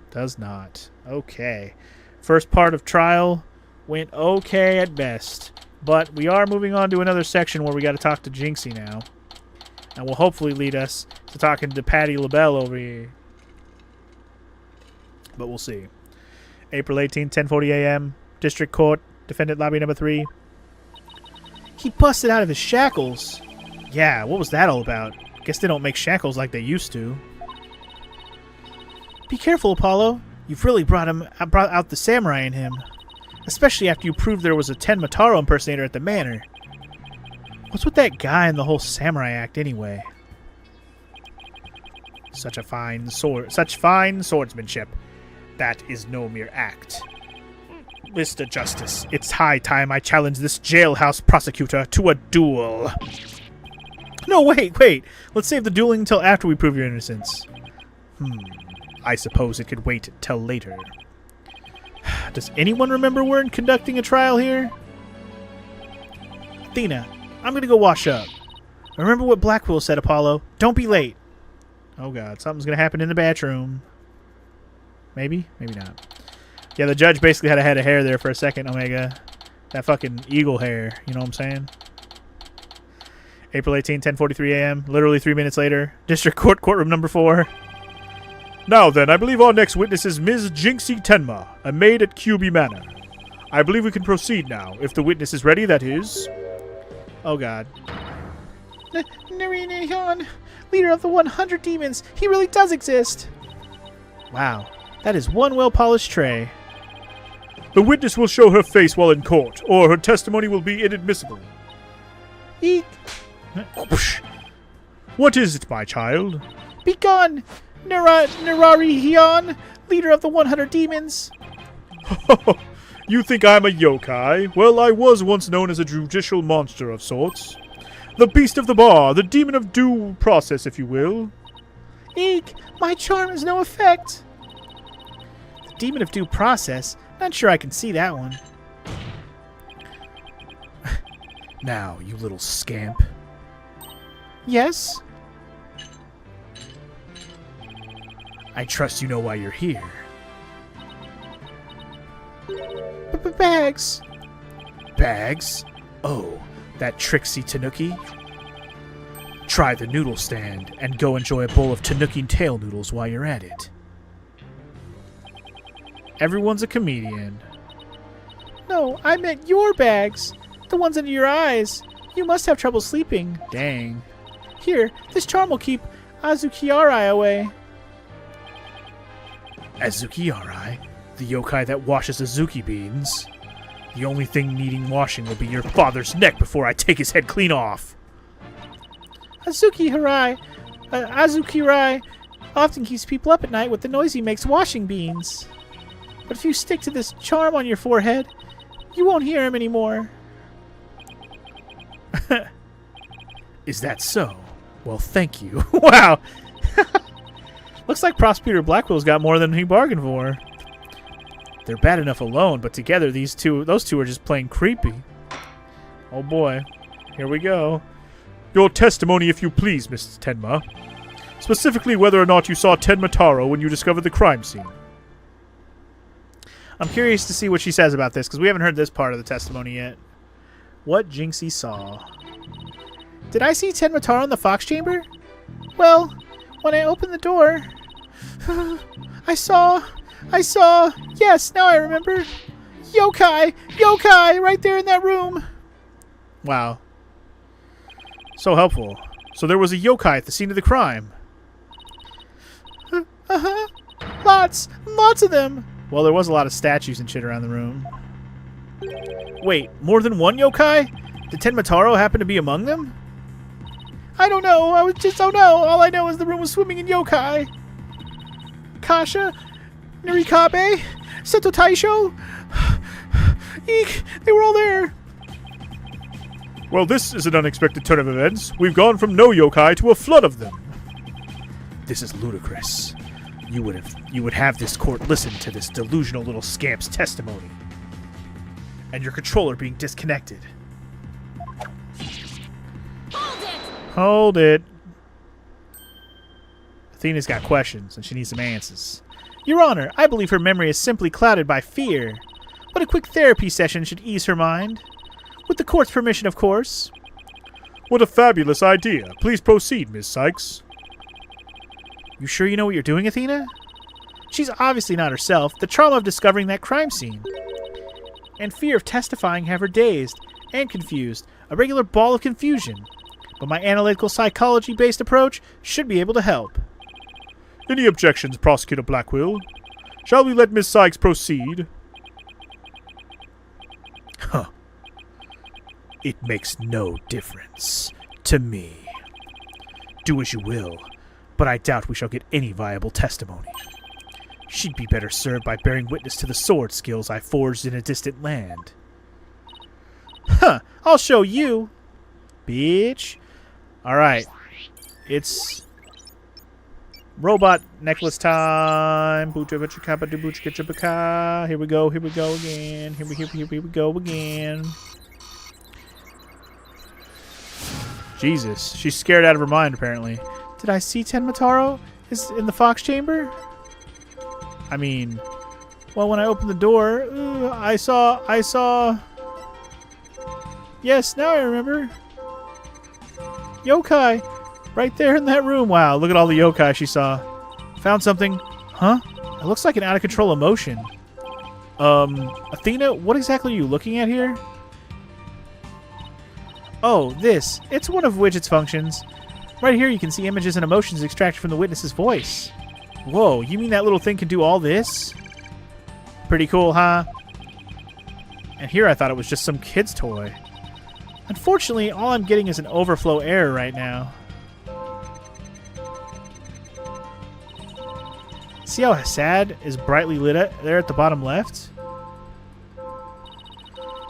Does not. Okay. First part of trial went okay at best. But we are moving on to another section where we got to talk to Jinxie now. And will hopefully lead us to talking to Patty LaBelle over here. But we'll see. April 18th, 10:40 a.m. District Court, Defendant Lobby Number 3. He busted out of his shackles. Yeah, what was that all about? Guess they don't make shackles like they used to. Be careful, Apollo. You've really brought out the samurai in him. Especially after you proved there was a Tenma Taro impersonator at the manor. What's with that guy and the whole samurai act anyway? Such fine swordsmanship. That is no mere act. Mr. Justice, it's high time I challenge this jailhouse prosecutor to a duel. No, wait. Let's save the dueling until after we prove your innocence. I suppose it could wait till later. Does anyone remember we're conducting a trial here? Athena, I'm gonna go wash up. Remember what Blackwell said, Apollo. Don't be late. Oh god, something's gonna happen in the bathroom. Maybe? Maybe not. Yeah, the judge basically had a head of hair there for a second, Omega. That fucking eagle hair, you know what I'm saying? April 18, 10:43 a.m. Literally 3 minutes later. District Court, courtroom number 4. Now then, I believe our next witness is Ms. Jinxie Tenma, a maid at QB Manor. I believe we can proceed now, if the witness is ready, that is. Oh god. Narina Yon, leader of the 100 demons. He really does exist. Wow, that is one well-polished tray. The witness will show her face while in court, or her testimony will be inadmissible. Eek. What is it, my child? Be gone, Narari Hion, leader of the 100 demons. You think I'm a yokai? Well, I was once known as a judicial monster of sorts. The beast of the bar, the demon of due process, if you will. Eek, my charm has no effect. The demon of due process? Not sure I can see that one. Now, you little scamp. Yes? I trust you know why you're here. Bags. Bags? Oh, that tricksy Tanuki? Try the noodle stand and go enjoy a bowl of Tanuki tail noodles while you're at it. Everyone's a comedian. No, I meant your bags. The ones under your eyes. You must have trouble sleeping. Dang. Here, this charm will keep Azuki-Arai away. Azuki-Arai? The yokai that washes Azuki beans? The only thing needing washing will be your father's neck before I take his head clean off. Azuki-Arai often keeps people up at night with the noise he makes washing beans. But if you stick to this charm on your forehead, you won't hear him anymore. Is that so? Well, thank you. Wow! Looks like Prosecutor Blackwell's got more than he bargained for. They're bad enough alone, but together those two are just plain creepy. Oh boy. Here we go. Your testimony, if you please, Miss Tenma. Specifically, whether or not you saw Tenma Taro when you discovered the crime scene. I'm curious to see what she says about this, because we haven't heard this part of the testimony yet. What Jinxie saw. Did I see Tenma Taro in the Fox Chamber? Well, when I opened the door, I saw, yes, now I remember. Yokai, right there in that room. Wow. So helpful. So there was a yokai at the scene of the crime. Uh-huh. Lots of them. Well, there was a lot of statues and shit around the room. Wait, more than one yokai? Did Tenma Taro happen to be among them? I don't know. All I know is the room was swimming in yokai. Kasha, Nurikabe, Seto Taisho. Eek, they were all there. Well, this is an unexpected turn of events. We've gone from no yokai to a flood of them. This is ludicrous. You would have this court listen to this delusional little scamp's testimony. And your controller being disconnected. Hold it. Athena's got questions, and she needs some answers. Your Honor, I believe her memory is simply clouded by fear. But a quick therapy session should ease her mind. With the court's permission, of course. What a fabulous idea. Please proceed, Miss Sykes. You sure you know what you're doing, Athena? She's obviously not herself. The trauma of discovering that crime scene and fear of testifying have her dazed and confused. A regular ball of confusion. But my analytical psychology-based approach should be able to help. Any objections, Prosecutor Blackwell? Shall we let Miss Sykes proceed? Huh. It makes no difference to me. Do as you will, but I doubt we shall get any viable testimony. She'd be better served by bearing witness to the sword skills I forged in a distant land. Huh, I'll show you. Bitch. Alright. It's robot necklace time. Here we go again. Here we go again. Jesus, she's scared out of her mind apparently. Did I see Tenmataro? Is in the Fox Chamber? I mean, well, when I opened the door, I saw. Yes, now I remember. Yokai, right there in that room. Wow, look at all the yokai she saw. Found something. Huh? It looks like an out-of-control emotion. Athena, what exactly are you looking at here? Oh, this. It's one of Widget's functions. Right here you can see images and emotions extracted from the witness's voice. Whoa, you mean that little thing can do all this? Pretty cool, huh? And here I thought it was just some kid's toy. Unfortunately, all I'm getting is an overflow error right now. See how sad is brightly lit there at the bottom left?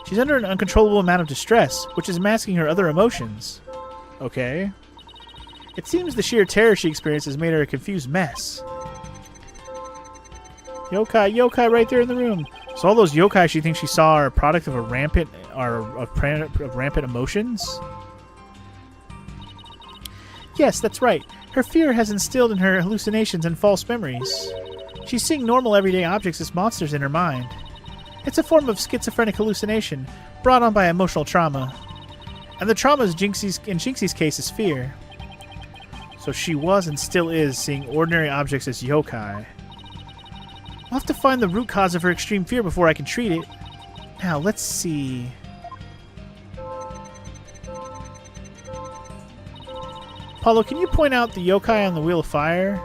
She's under an uncontrollable amount of distress, which is masking her other emotions. Okay. It seems the sheer terror she experiences made her a confused mess. Yokai right there in the room. So all those yokai she thinks she saw are a product of rampant emotions? Yes, that's right. Her fear has instilled in her hallucinations and false memories. She's seeing normal everyday objects as monsters in her mind. It's a form of schizophrenic hallucination brought on by emotional trauma. And the trauma in Jinxie's case is fear. So she was and still is seeing ordinary objects as yokai. I'll have to find the root cause of her extreme fear before I can treat it. Now, let's see. Paulo, can you point out the yokai on the Wheel of Fire?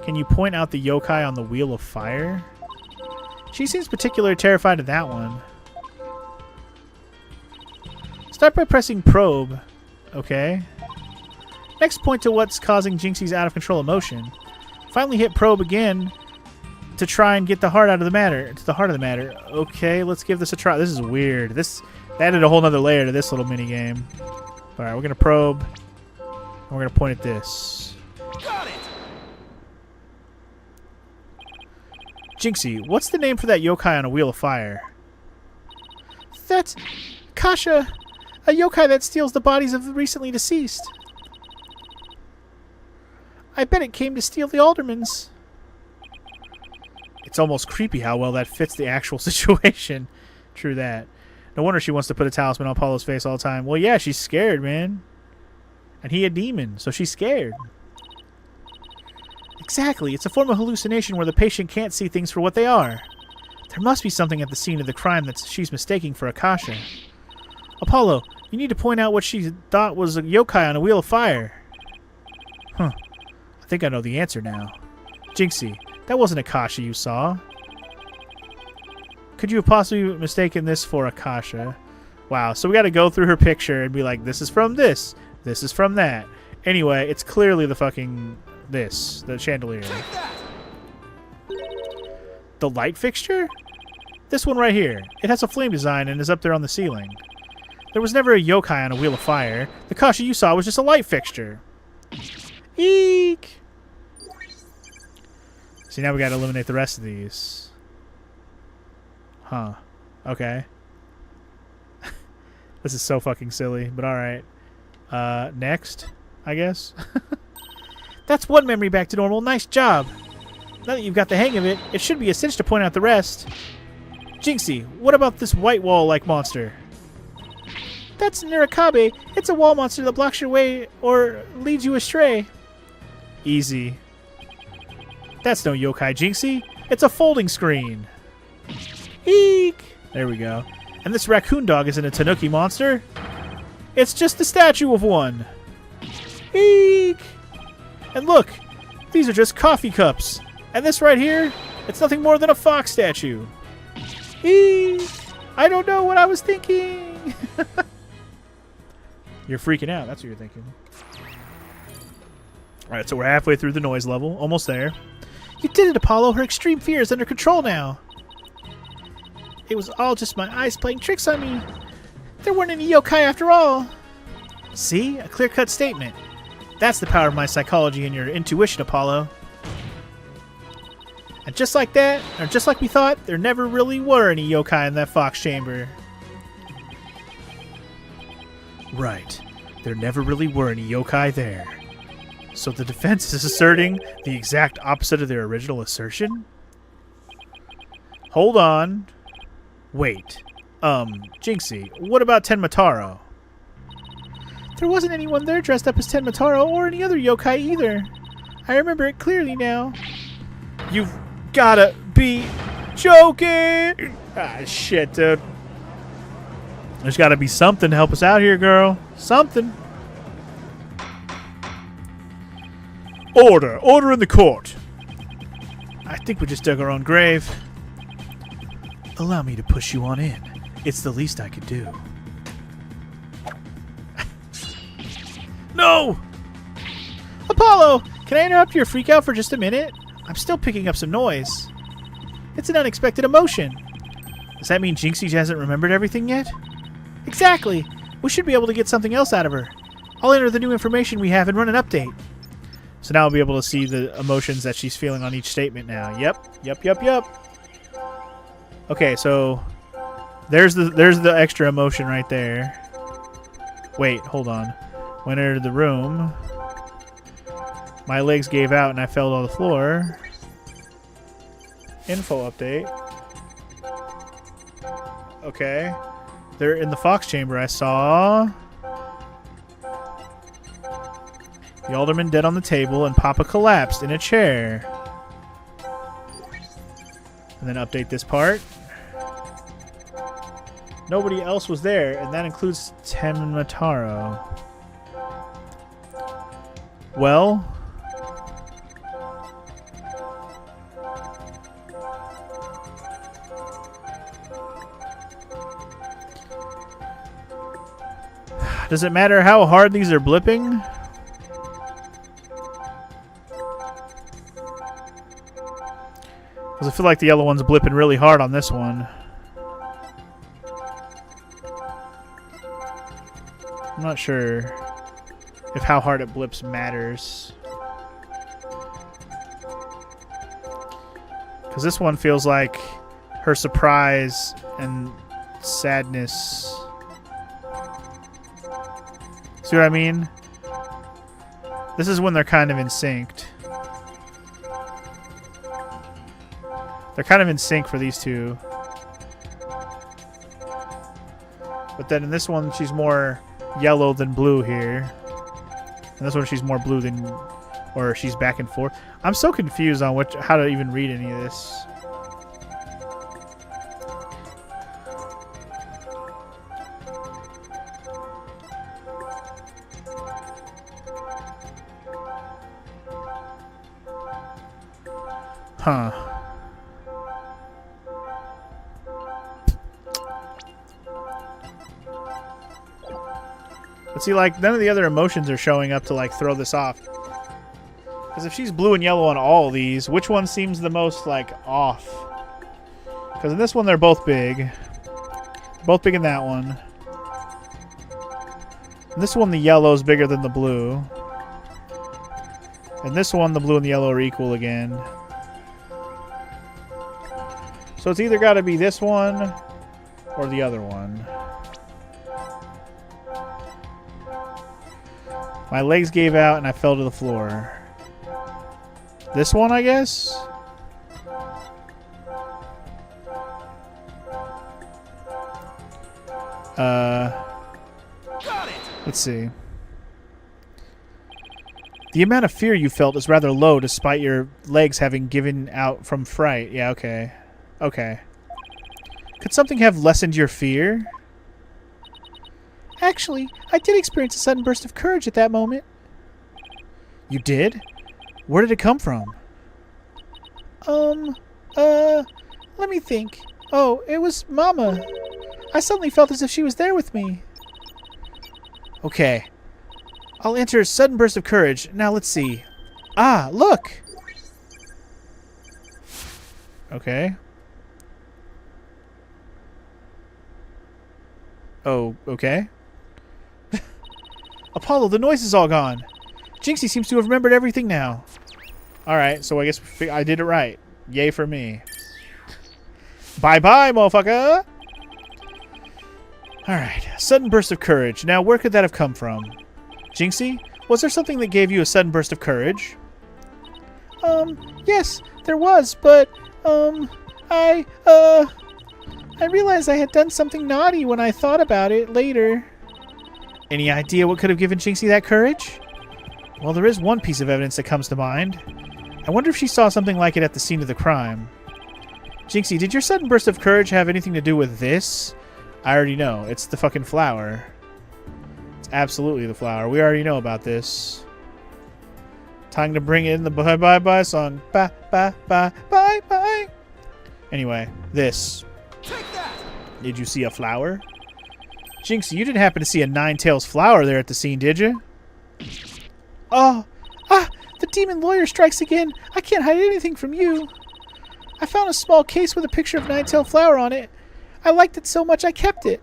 Can you point out the yokai on the Wheel of Fire? She seems particularly terrified of that one. Start by pressing probe. Okay. Next, point to what's causing Jinxie's out-of-control emotion. Finally hit probe again to try and get the heart out of the matter. To the heart of the matter. Okay, let's give this a try. This is weird. This added a whole nother layer to this little mini game. All right, we're gonna probe. And we're gonna point at this. Got it. Jinxie, what's the name for that yokai on a Wheel of Fire? That's Kasha, a yokai that steals the bodies of the recently deceased. I bet it came to steal the aldermans. It's almost creepy how well that fits the actual situation. True that. No wonder she wants to put a talisman on Paulo's face all the time. Well, yeah, she's scared, man. And he a demon, so she's scared. Exactly. It's a form of hallucination where the patient can't see things for what they are. There must be something at the scene of the crime that she's mistaking for Akasha. Apollo, you need to point out what she thought was a yokai on a Wheel of Fire. Huh. I think I know the answer now. Jinxie, that wasn't Akasha you saw. Could you have possibly mistaken this for Akasha? Wow, so we got to go through her picture and be like, this is from this is from that. Anyway, it's clearly the fucking the chandelier. The light fixture? This one right here. It has a flame design and is up there on the ceiling. There was never a yokai on a Wheel of Fire. The Kasha you saw was just a light fixture. Eek! See, now we gotta eliminate the rest of these. Huh. Okay. This is so fucking silly, but alright. Next, I guess. That's one memory back to normal. Nice job. Now that you've got the hang of it, it should be a cinch to point out the rest. Jinxie, what about this white wall-like monster? That's Nurikabe. It's a wall monster that blocks your way or leads you astray. Easy. That's no yokai, Jinxie. It's a folding screen. Eek! There we go. And this raccoon dog isn't a tanuki monster. It's just the statue of one. Eek! And look, these are just coffee cups. And this right here, it's nothing more than a fox statue. Eek! I don't know what I was thinking. You're freaking out. That's what you're thinking. Alright, so we're halfway through the noise level. Almost there. You did it, Apollo. Her extreme fear is under control now. It was all just my eyes playing tricks on me. There weren't any yokai after all. See? A clear-cut statement. That's the power of my psychology and your intuition, Apollo. And just like that, or just like we thought, there never really were any yokai in that fox chamber. Right. There never really were any yokai there. So the defense is asserting the exact opposite of their original assertion? Hold on. Wait. Jinxie, what about Tenmataro? There wasn't anyone there dressed up as Tenmataro or any other yokai either. I remember it clearly now. You've gotta be joking! Ah, shit, dude. There's gotta be something to help us out here, girl. Something. Order! Order in the court! I think we just dug our own grave. Allow me to push you on in. It's the least I could do. No! Apollo! Can I interrupt your freak out for just a minute? I'm still picking up some noise. It's an unexpected emotion. Does that mean Jinxie hasn't remembered everything yet? Exactly! We should be able to get something else out of her. I'll enter the new information we have and run an update. So now I'll be able to see the emotions that she's feeling on each statement now. Yep. Okay, so there's the extra emotion right there. Wait, hold on. When I entered the room, my legs gave out and I fell on the floor. Info update. Okay. They're in the fox chamber. I saw the alderman dead on the table and Papa collapsed in a chair. And then update this part. Nobody else was there, and that includes Tenmataro. Well, does it matter how hard these are blipping? Because I feel like the yellow one's blipping really hard on this one. I'm not sure if how hard it blips matters. Because this one feels like her surprise and sadness. See what I mean? This is when they're kind of in sync. They're kind of in sync for these two. But then in this one, she's more yellow than blue here. And this one, she's more blue than... Or she's back and forth. I'm so confused on how to even read any of this. Huh. But see, like, none of the other emotions are showing up to, like, throw this off. Because if she's blue and yellow on all of these, which one seems the most, like, off? Because in this one, they're both big. Both big in that one. In this one, the yellow is bigger than the blue. In this one, the blue and the yellow are equal again. So it's either got to be this one or the other one. My legs gave out and I fell to the floor. This one, I guess? Got it. Let's see. The amount of fear you felt is rather low despite your legs having given out from fright. Yeah, okay. Okay. Could something have lessened your fear? Actually, I did experience a sudden burst of courage at that moment. You did? Where did it come from? Let me think. Oh, it was Mama. I suddenly felt as if she was there with me. Okay. I'll enter a sudden burst of courage. Now let's see. Ah, look! Okay. Oh, okay. Apollo, the noise is all gone. Jinxie seems to have remembered everything now. Alright, so I guess I did it right. Yay for me. Bye-bye, motherfucker! Alright, sudden burst of courage. Now, where could that have come from? Jinxie, was there something that gave you a sudden burst of courage? Yes, there was, but, I realized I had done something naughty when I thought about it later. Any idea what could have given Jinxie that courage? Well, there is one piece of evidence that comes to mind. I wonder if she saw something like it at the scene of the crime. Jinxie, did your sudden burst of courage have anything to do with this? I already know. It's the fucking flower. It's absolutely the flower. We already know about this. Time to bring in the bye-bye-bye song. Bye-bye-bye-bye-bye. Anyway, this. Take that! Did you see a flower? Jinxie, you didn't happen to see a nine-tails flower there at the scene, did you? Oh. Ah! The demon lawyer strikes again. I can't hide anything from you. I found a small case with a picture of nine-tailed flower on it. I liked it so much I kept it.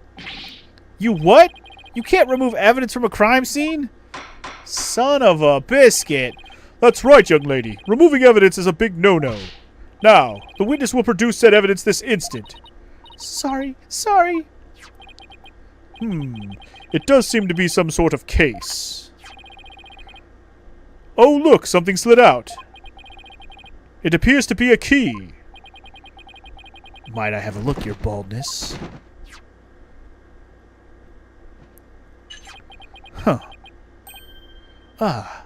You what? You can't remove evidence from a crime scene? Son of a biscuit. That's right, young lady. Removing evidence is a big no-no. Now, the witness will produce said evidence this instant. Sorry. It does seem to be some sort of case. Oh, look, something slid out. It appears to be a key. Might I have a look, your baldness? Huh. Ah.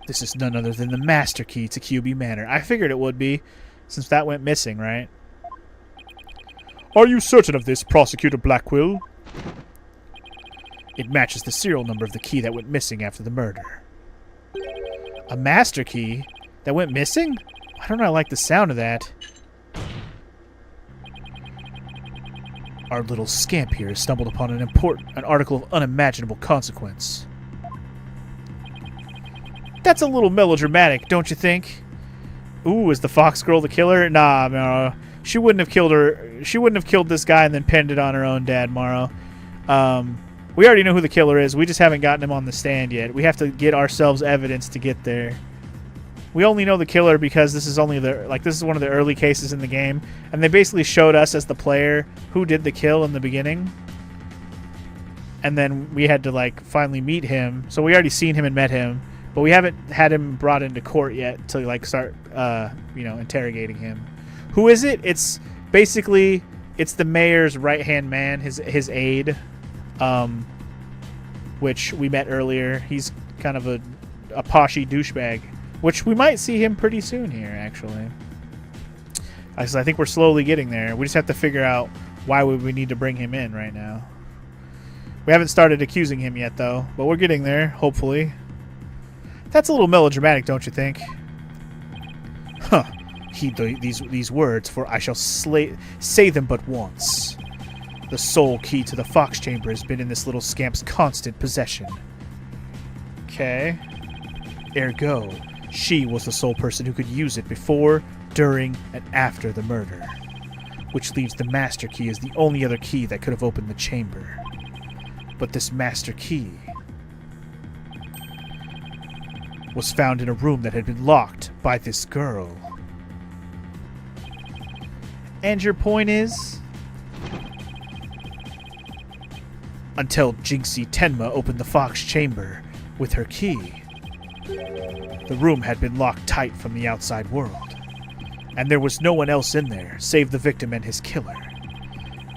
This is none other than the master key to QB Manor. I figured it would be, since that went missing, right? Are you certain of this, Prosecutor Blackquill? It matches the serial number of the key that went missing after the murder. A master key that went missing? Why don't I like the sound of that? Our little scamp here has stumbled upon an article of unimaginable consequence. That's a little melodramatic, don't you think? Ooh, is the fox girl the killer? Nah, Morrow. She wouldn't have killed her. She wouldn't have killed this guy and then pinned it on her own dad, Morrow. We already know who the killer is. We just haven't gotten him on the stand yet. We have to get ourselves evidence to get there. We only know the killer because this is only this is one of the early cases in the game, and they basically showed us as the player who did the kill in the beginning. And then we had to finally meet him. So we already seen him and met him, but we haven't had him brought into court yet to start interrogating him. Who is it? It's basically the mayor's right-hand man, his aide. Which we met earlier. He's kind of a poshy douchebag, which we might see him pretty soon here, actually. I think we're slowly getting there. We just have to figure out why would we need to bring him in right now. We haven't started accusing him yet, though, but we're getting there, hopefully. That's a little melodramatic, don't you think? Huh. Heed these words, for I shall say them but once. The sole key to the Fox Chamber has been in this little scamp's constant possession. Okay. Ergo, she was the sole person who could use it before, during, and after the murder. Which leaves the master key as the only other key that could have opened the chamber. But this master key was found in a room that had been locked by this girl. And your point is? Until Jinxie Tenma opened the Fox Chamber with her key, the room had been locked tight from the outside world, and there was no one else in there save the victim and his killer.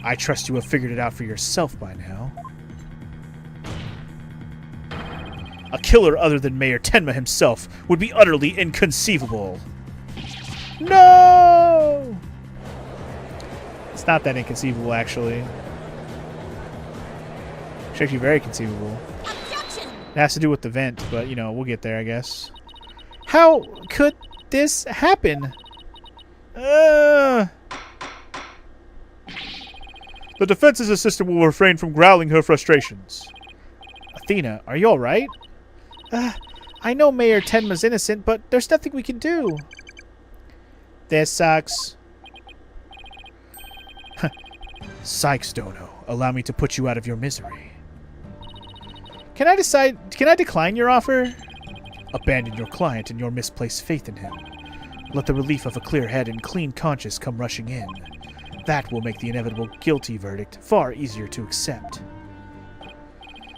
I trust you have figured it out for yourself by now. A killer other than Mayor Tenma himself would be utterly inconceivable. No! It's not that inconceivable, actually. It's actually very conceivable. Objection! It has to do with the vent, but, we'll get there, I guess. How could this happen? The defense's assistant will refrain from growling her frustrations. Athena, are you alright? I know Mayor Tenma's innocent, but there's nothing we can do. This sucks. Sykes, Dono. Allow me to put you out of your misery. Can I decline your offer? Abandon your client and your misplaced faith in him. Let the relief of a clear head and clean conscience come rushing in. That will make the inevitable guilty verdict far easier to accept.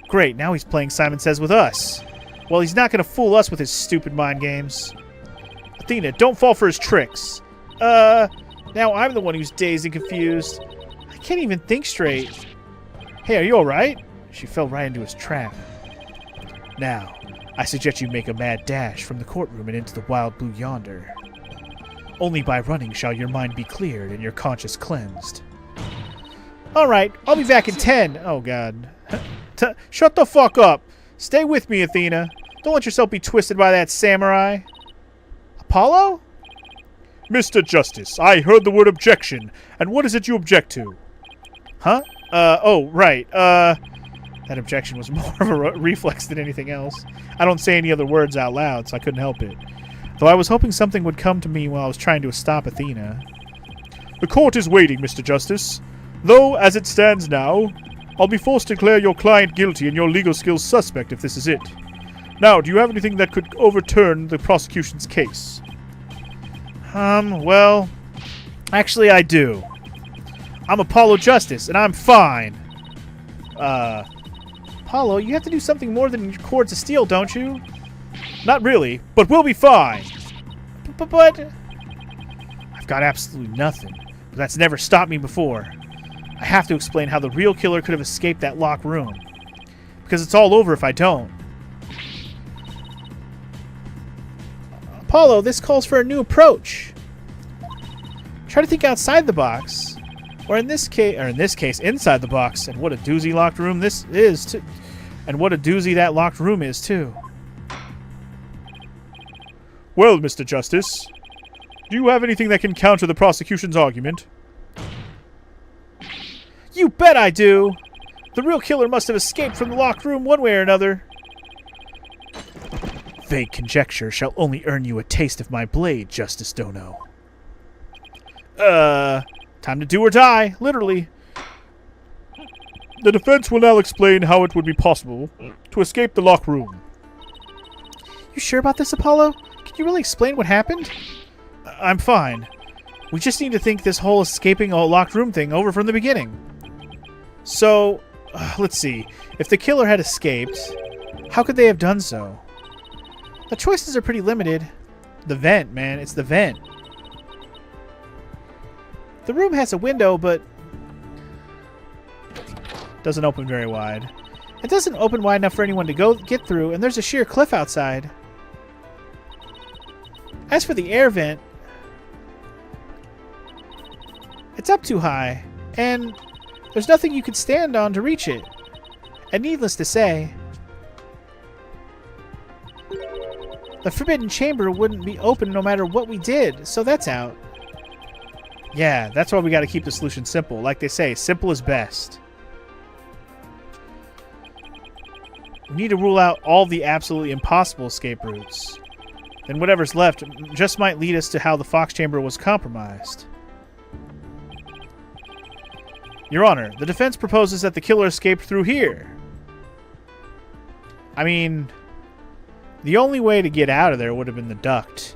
Great, now he's playing Simon Says with us. Well, he's not going to fool us with his stupid mind games. Athena, don't fall for his tricks. Now I'm the one who's dazed and confused. I can't even think straight. Hey, are you alright? She fell right into his trap. Now, I suggest you make a mad dash from the courtroom and into the wild blue yonder. Only by running shall your mind be cleared and your conscience cleansed. Alright, I'll be back in 10. Oh, God. Shut the fuck up. Stay with me, Athena. Don't let yourself be twisted by that samurai. Apollo? Mr. Justice, I heard the word objection, and what is it you object to? Huh? Oh, right. That objection was more of a reflex than anything else. I don't say any other words out loud, so I couldn't help it. Though I was hoping something would come to me while I was trying to stop Athena. The court is waiting, Mr. Justice. Though, as it stands now, I'll be forced to declare your client guilty and your legal skills suspect if this is it. Now, do you have anything that could overturn the prosecution's case? Well, actually I do. I'm Apollo Justice, and I'm fine. Apollo, you have to do something more than your cords of steel, don't you? Not really, but we'll be fine. But... I've got absolutely nothing. But that's never stopped me before. I have to explain how the real killer could have escaped that locked room. Because it's all over if I don't. Apollo, this calls for a new approach. Try to think outside the box. Or in this case, inside the box. And what a doozy locked room this is, too. And what a doozy that locked room is, too. Well, Mr. Justice, do you have anything that can counter the prosecution's argument? You bet I do! The real killer must have escaped from the locked room one way or another. Vague conjecture shall only earn you a taste of my blade, Justice Dono. Time to do or die, literally. The defense will now explain how it would be possible to escape the locked room. You sure about this, Apollo? Can you really explain what happened? I'm fine. We just need to think this whole escaping a locked room thing over from the beginning. So, let's see. If the killer had escaped, how could they have done so? The choices are pretty limited. The vent, man. It's the vent. The room has a window, but doesn't open very wide. It doesn't open wide enough for anyone to get through, and there's a sheer cliff outside. As for the air vent, it's up too high, and there's nothing you could stand on to reach it. And needless to say, the forbidden chamber wouldn't be open no matter what we did, so that's out. Yeah, that's why we gotta keep the solution simple. Like they say, simple is best. We need to rule out all the absolutely impossible escape routes. Then whatever's left just might lead us to how the Fox Chamber was compromised. Your Honor, the defense proposes that the killer escaped through here. I mean, the only way to get out of there would have been the duct.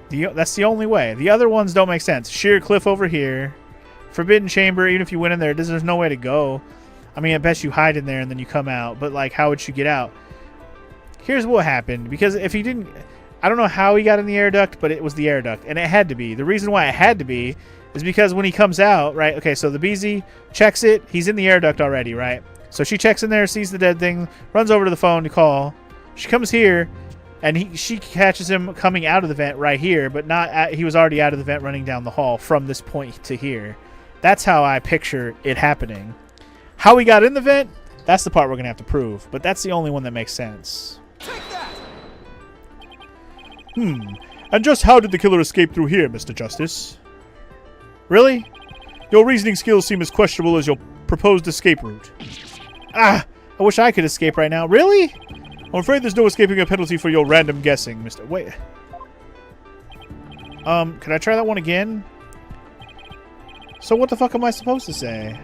That's the only way. The other ones don't make sense. Sheer cliff over here. Forbidden chamber, even if you went in there, there's no way to go. I mean, at best you hide in there and then you come out. But, like, how would you get out? Here's what happened. Because if he didn't... I don't know how he got in the air duct, but it was the air duct. And it had to be. The reason why it had to be is because when he comes out, right? Okay, so the BZ checks it. He's in the air duct already, right? So she checks in there, sees the dead thing, runs over to the phone to call. She comes here, and she catches him coming out of the vent right here, but not he was already out of the vent running down the hall from this point to here. That's how I picture it happening. How he got in the vent, that's the part we're going to have to prove, but that's the only one that makes sense. And just how did the killer escape through here, Mr. Justice? Really? Your reasoning skills seem as questionable as your proposed escape route. Ah, I wish I could escape right now. Really? I'm afraid there's no escaping a penalty for your random guessing, Mr. Wait. Can I try that one again? So what the fuck am I supposed to say?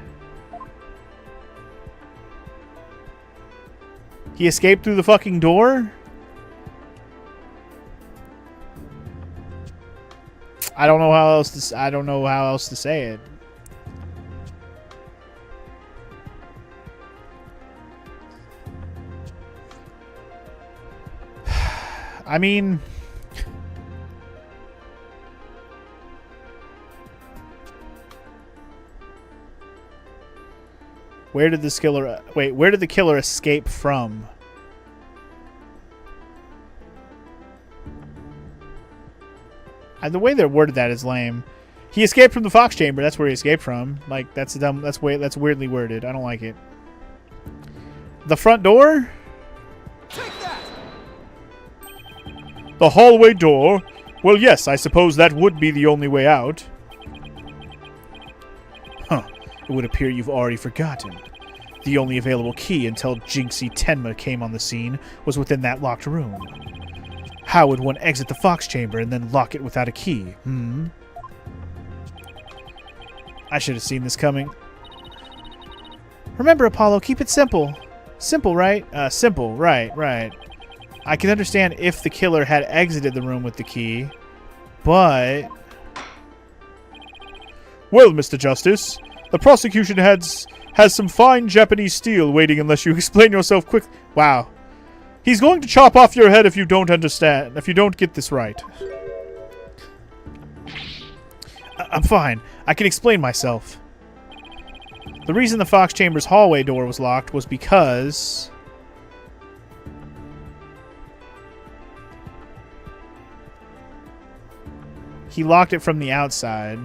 He escaped through the fucking door? I don't know how else to. I don't know how else to say it. I mean, where did this killer? Wait, where did the killer escape from? The way they worded that is lame. He escaped from the Fox Chamber. That's where he escaped from. Like, that's dumb. That's weirdly worded. I don't like it. The front door? Take that! The hallway door? Well, yes, I suppose that would be the only way out. Huh. It would appear you've already forgotten. The only available key until Jinxie Tenma came on the scene was within that locked room. How would one exit the Fox Chamber and then lock it without a key? I should have seen this coming. Remember, Apollo, keep it simple. Simple, right? Simple, right. I can understand if the killer had exited the room with the key, but... Well, Mr. Justice, the prosecution has some fine Japanese steel waiting unless you explain yourself quick. Wow. He's going to chop off your head if you don't understand, if you don't get this right. I'm fine. I can explain myself. The reason the Fox Chamber's hallway door was locked was because... he locked it from the outside.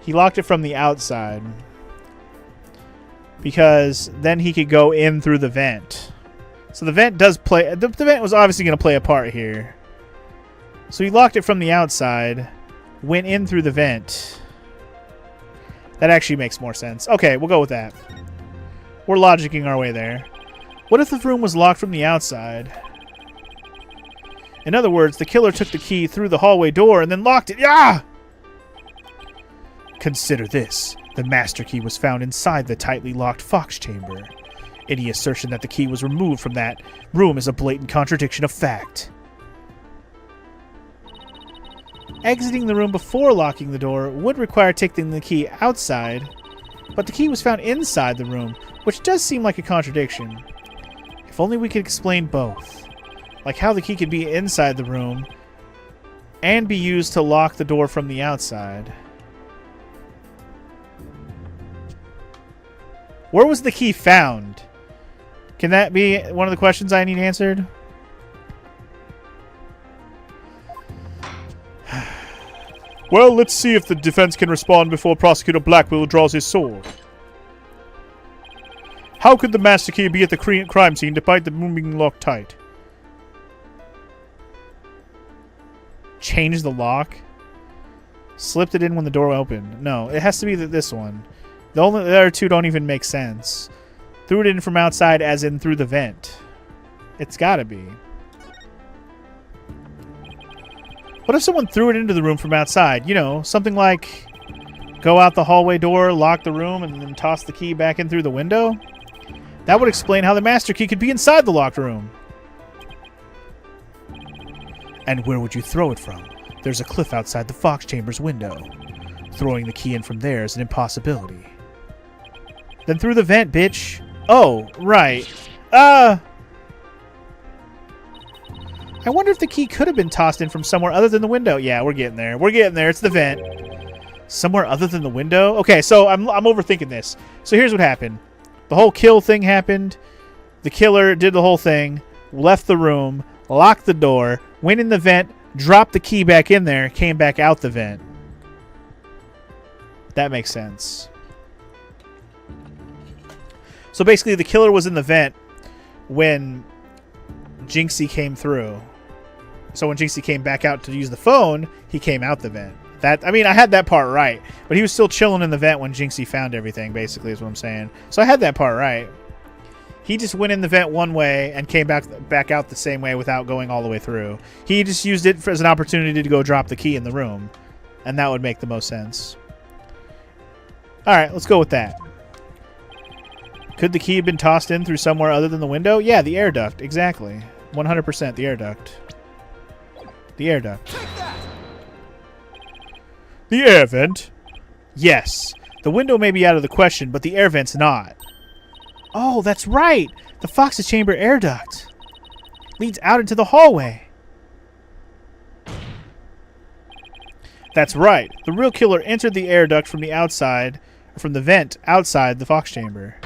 He locked it from the outside. Because then he could go in through the vent. So the vent does play... The vent was obviously going to play a part here. So he locked it from the outside. Went in through the vent. That actually makes more sense. Okay, we'll go with that. We're logicking our way there. What if the room was locked from the outside? In other words, the killer took the key through the hallway door and then locked it. Yeah! Consider this. The master key was found inside the tightly locked Fox Chamber. Any assertion that the key was removed from that room is a blatant contradiction of fact. Exiting the room before locking the door would require taking the key outside, but the key was found inside the room, which does seem like a contradiction. If only we could explain both. Like how the key could be inside the room and be used to lock the door from the outside. Where was the key found? Can that be one of the questions I need answered? Well, let's see if the defense can respond before Prosecutor Blackwell draws his sword. How could the master key be at the crime scene despite the room being locked tight? Change the lock? Slipped it in when the door opened. No, it has to be this one. The other two don't even make sense. Threw it in from outside as in through the vent. It's gotta be. What if someone threw it into the room from outside? You know, something like go out the hallway door, lock the room, and then toss the key back in through the window? That would explain how the master key could be inside the locked room. And where would you throw it from? There's a cliff outside the Fox Chamber's window. Throwing the key in from there is an impossibility. Then through the vent, bitch. Oh, right. I wonder if the key could have been tossed in from somewhere other than the window. Yeah, we're getting there. We're getting there. It's the vent. Somewhere other than the window? Okay, so I'm overthinking this. So here's what happened. The whole kill thing happened. The killer did the whole thing. Left the room. Locked the door. Went in the vent. Dropped the key back in there. Came back out the vent. That makes sense. So basically the killer was in the vent when Jinxie came through. So when Jinxie came back out to use the phone, he came out the vent. I mean, I had that part right. But he was still chilling in the vent when Jinxie found everything, basically, is what I'm saying. So I had that part right. He just went in the vent one way and came back out the same way without going all the way through. He just used it as an opportunity to go drop the key in the room. And that would make the most sense. Alright, let's go with that. Could the key have been tossed in through somewhere other than the window? Yeah, the air duct. Exactly. 100% the air duct. The air duct. Take that! The air vent? Yes. The window may be out of the question, but the air vent's not. Oh, that's right! The Fox's chamber air duct leads out into the hallway. That's right. The real killer entered the air duct from the outside, or from the vent outside the Fox chamber.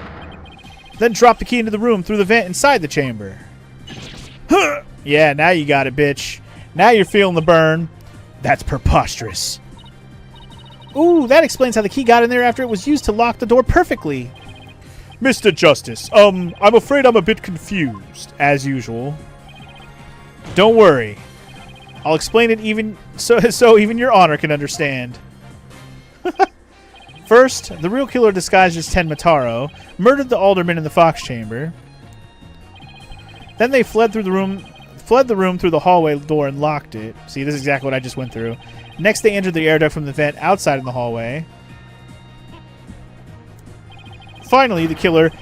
Then dropped the key into the room through the vent inside the chamber. Huh! Yeah, now you got it, bitch. Now you're feeling the burn. That's preposterous. Ooh, that explains how the key got in there after it was used to lock the door perfectly. Mr. Justice, I'm afraid I'm a bit confused, as usual. Don't worry. I'll explain it even so even your honor can understand. First, the real killer disguised as Ten Mataro murdered the alderman in the Fox chamber. Then they fled the room through the hallway door and locked it. See, this is exactly what I just went through. Next, they entered the air duct from the vent outside in the hallway. Finally, the killer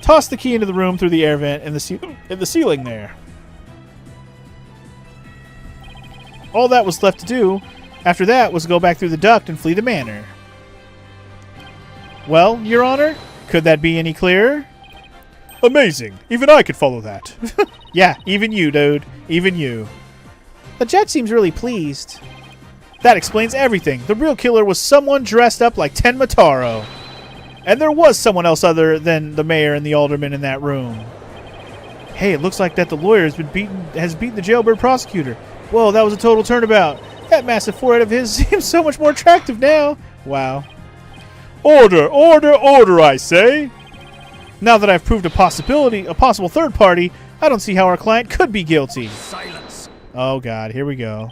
tossed the key into the room through the air vent in the ceiling there. All that was left to do after that was go back through the duct and flee the manor. Well, Your Honor, could that be any clearer? Amazing. Even I could follow that. Yeah, even you, dude. Even you. The judge seems really pleased. That explains everything. The real killer was someone dressed up like Ten Mataro. And there was someone else other than the mayor and the alderman in that room. Hey, it looks like that the lawyer has beaten the jailbird prosecutor. Whoa, that was a total turnabout. That massive forehead of his seems so much more attractive now. Wow. Order, order, order, I say. Now that I've proved a possible third party, I don't see how our client could be guilty. Silence. Oh God, here we go.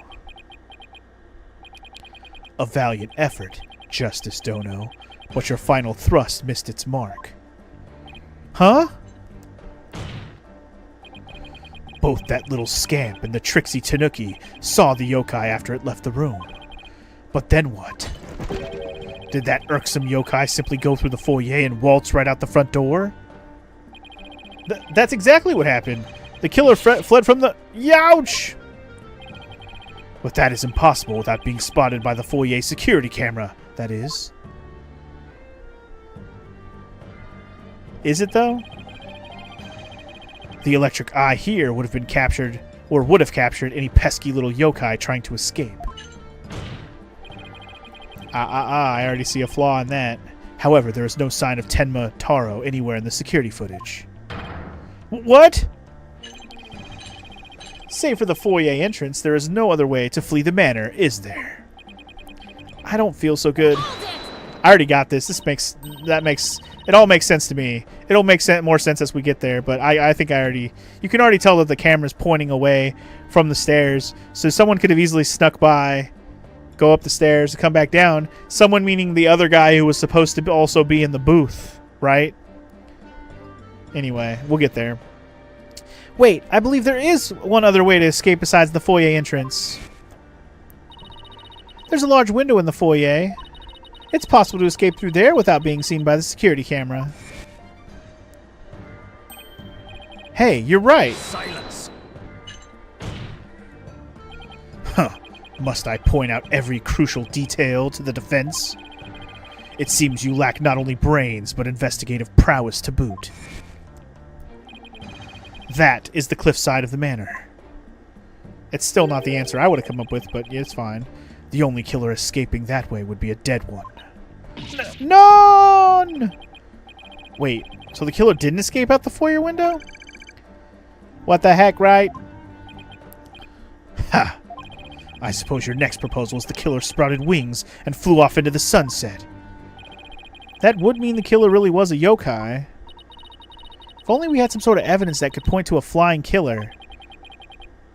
A valiant effort, Justice Dono, but your final thrust missed its mark. Huh? Both that little scamp and the tricksy Tanuki saw the yokai after it left the room. But then what? Did that irksome yokai simply go through the foyer and waltz right out the front door? That's exactly what happened. The killer fled from the... Youch! But that is impossible without being spotted by the foyer security camera, that is. Is it, though? The electric eye here would have been captured, or would have captured any pesky little yokai trying to escape. I already see a flaw in that. However, there is no sign of Tenma Taro anywhere in the security footage. What? Save for the foyer entrance, there is no other way to flee the manor, is there? I don't feel so good. I already got this. It all makes sense to me. It'll make more sense as we get there, but I think you can already tell that the camera's pointing away from the stairs, so someone could have easily snuck by, go up the stairs, come back down. Someone meaning the other guy who was supposed to also be in the booth, right? Anyway, we'll get there. Wait, I believe there is one other way to escape besides the foyer entrance. There's a large window in the foyer. It's possible to escape through there without being seen by the security camera. Hey, you're right. Silence. Huh. Must I point out every crucial detail to the defense? It seems you lack not only brains, but investigative prowess to boot. That is the cliffside of the manor. It's still not the answer I would have come up with, but it's fine. The only killer escaping that way would be a dead one. None! Wait, so the killer didn't escape out the foyer window? What the heck, right? Ha! I suppose your next proposal is the killer sprouted wings and flew off into the sunset. That would mean the killer really was a yokai. If only we had some sort of evidence that could point to a flying killer.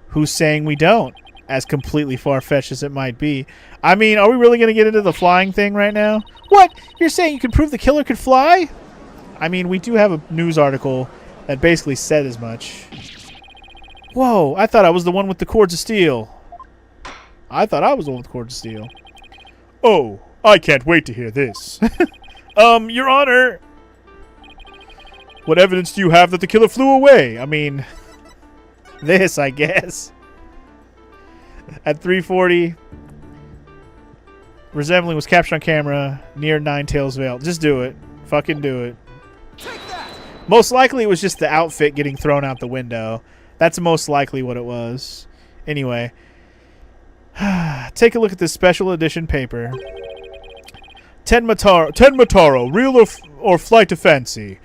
Who's saying we don't? As completely far-fetched as it might be. I mean, are we really going to get into the flying thing right now? What? You're saying you can prove the killer could fly? I mean, we do have a news article that basically said as much. Whoa, I thought I was the one with the cords of steel. I thought I was the one with the cords of steel. Oh, I can't wait to hear this. Your Honor. What evidence do you have that the killer flew away? I mean, this, I guess. At 3:40, resembling was captured on camera near Nine Tails Vale. Just do it. Fucking do it. Take that! Most likely it was just the outfit getting thrown out the window. That's most likely what it was. Anyway, take a look at this special edition paper. Tenmataro, real or flight to fancy?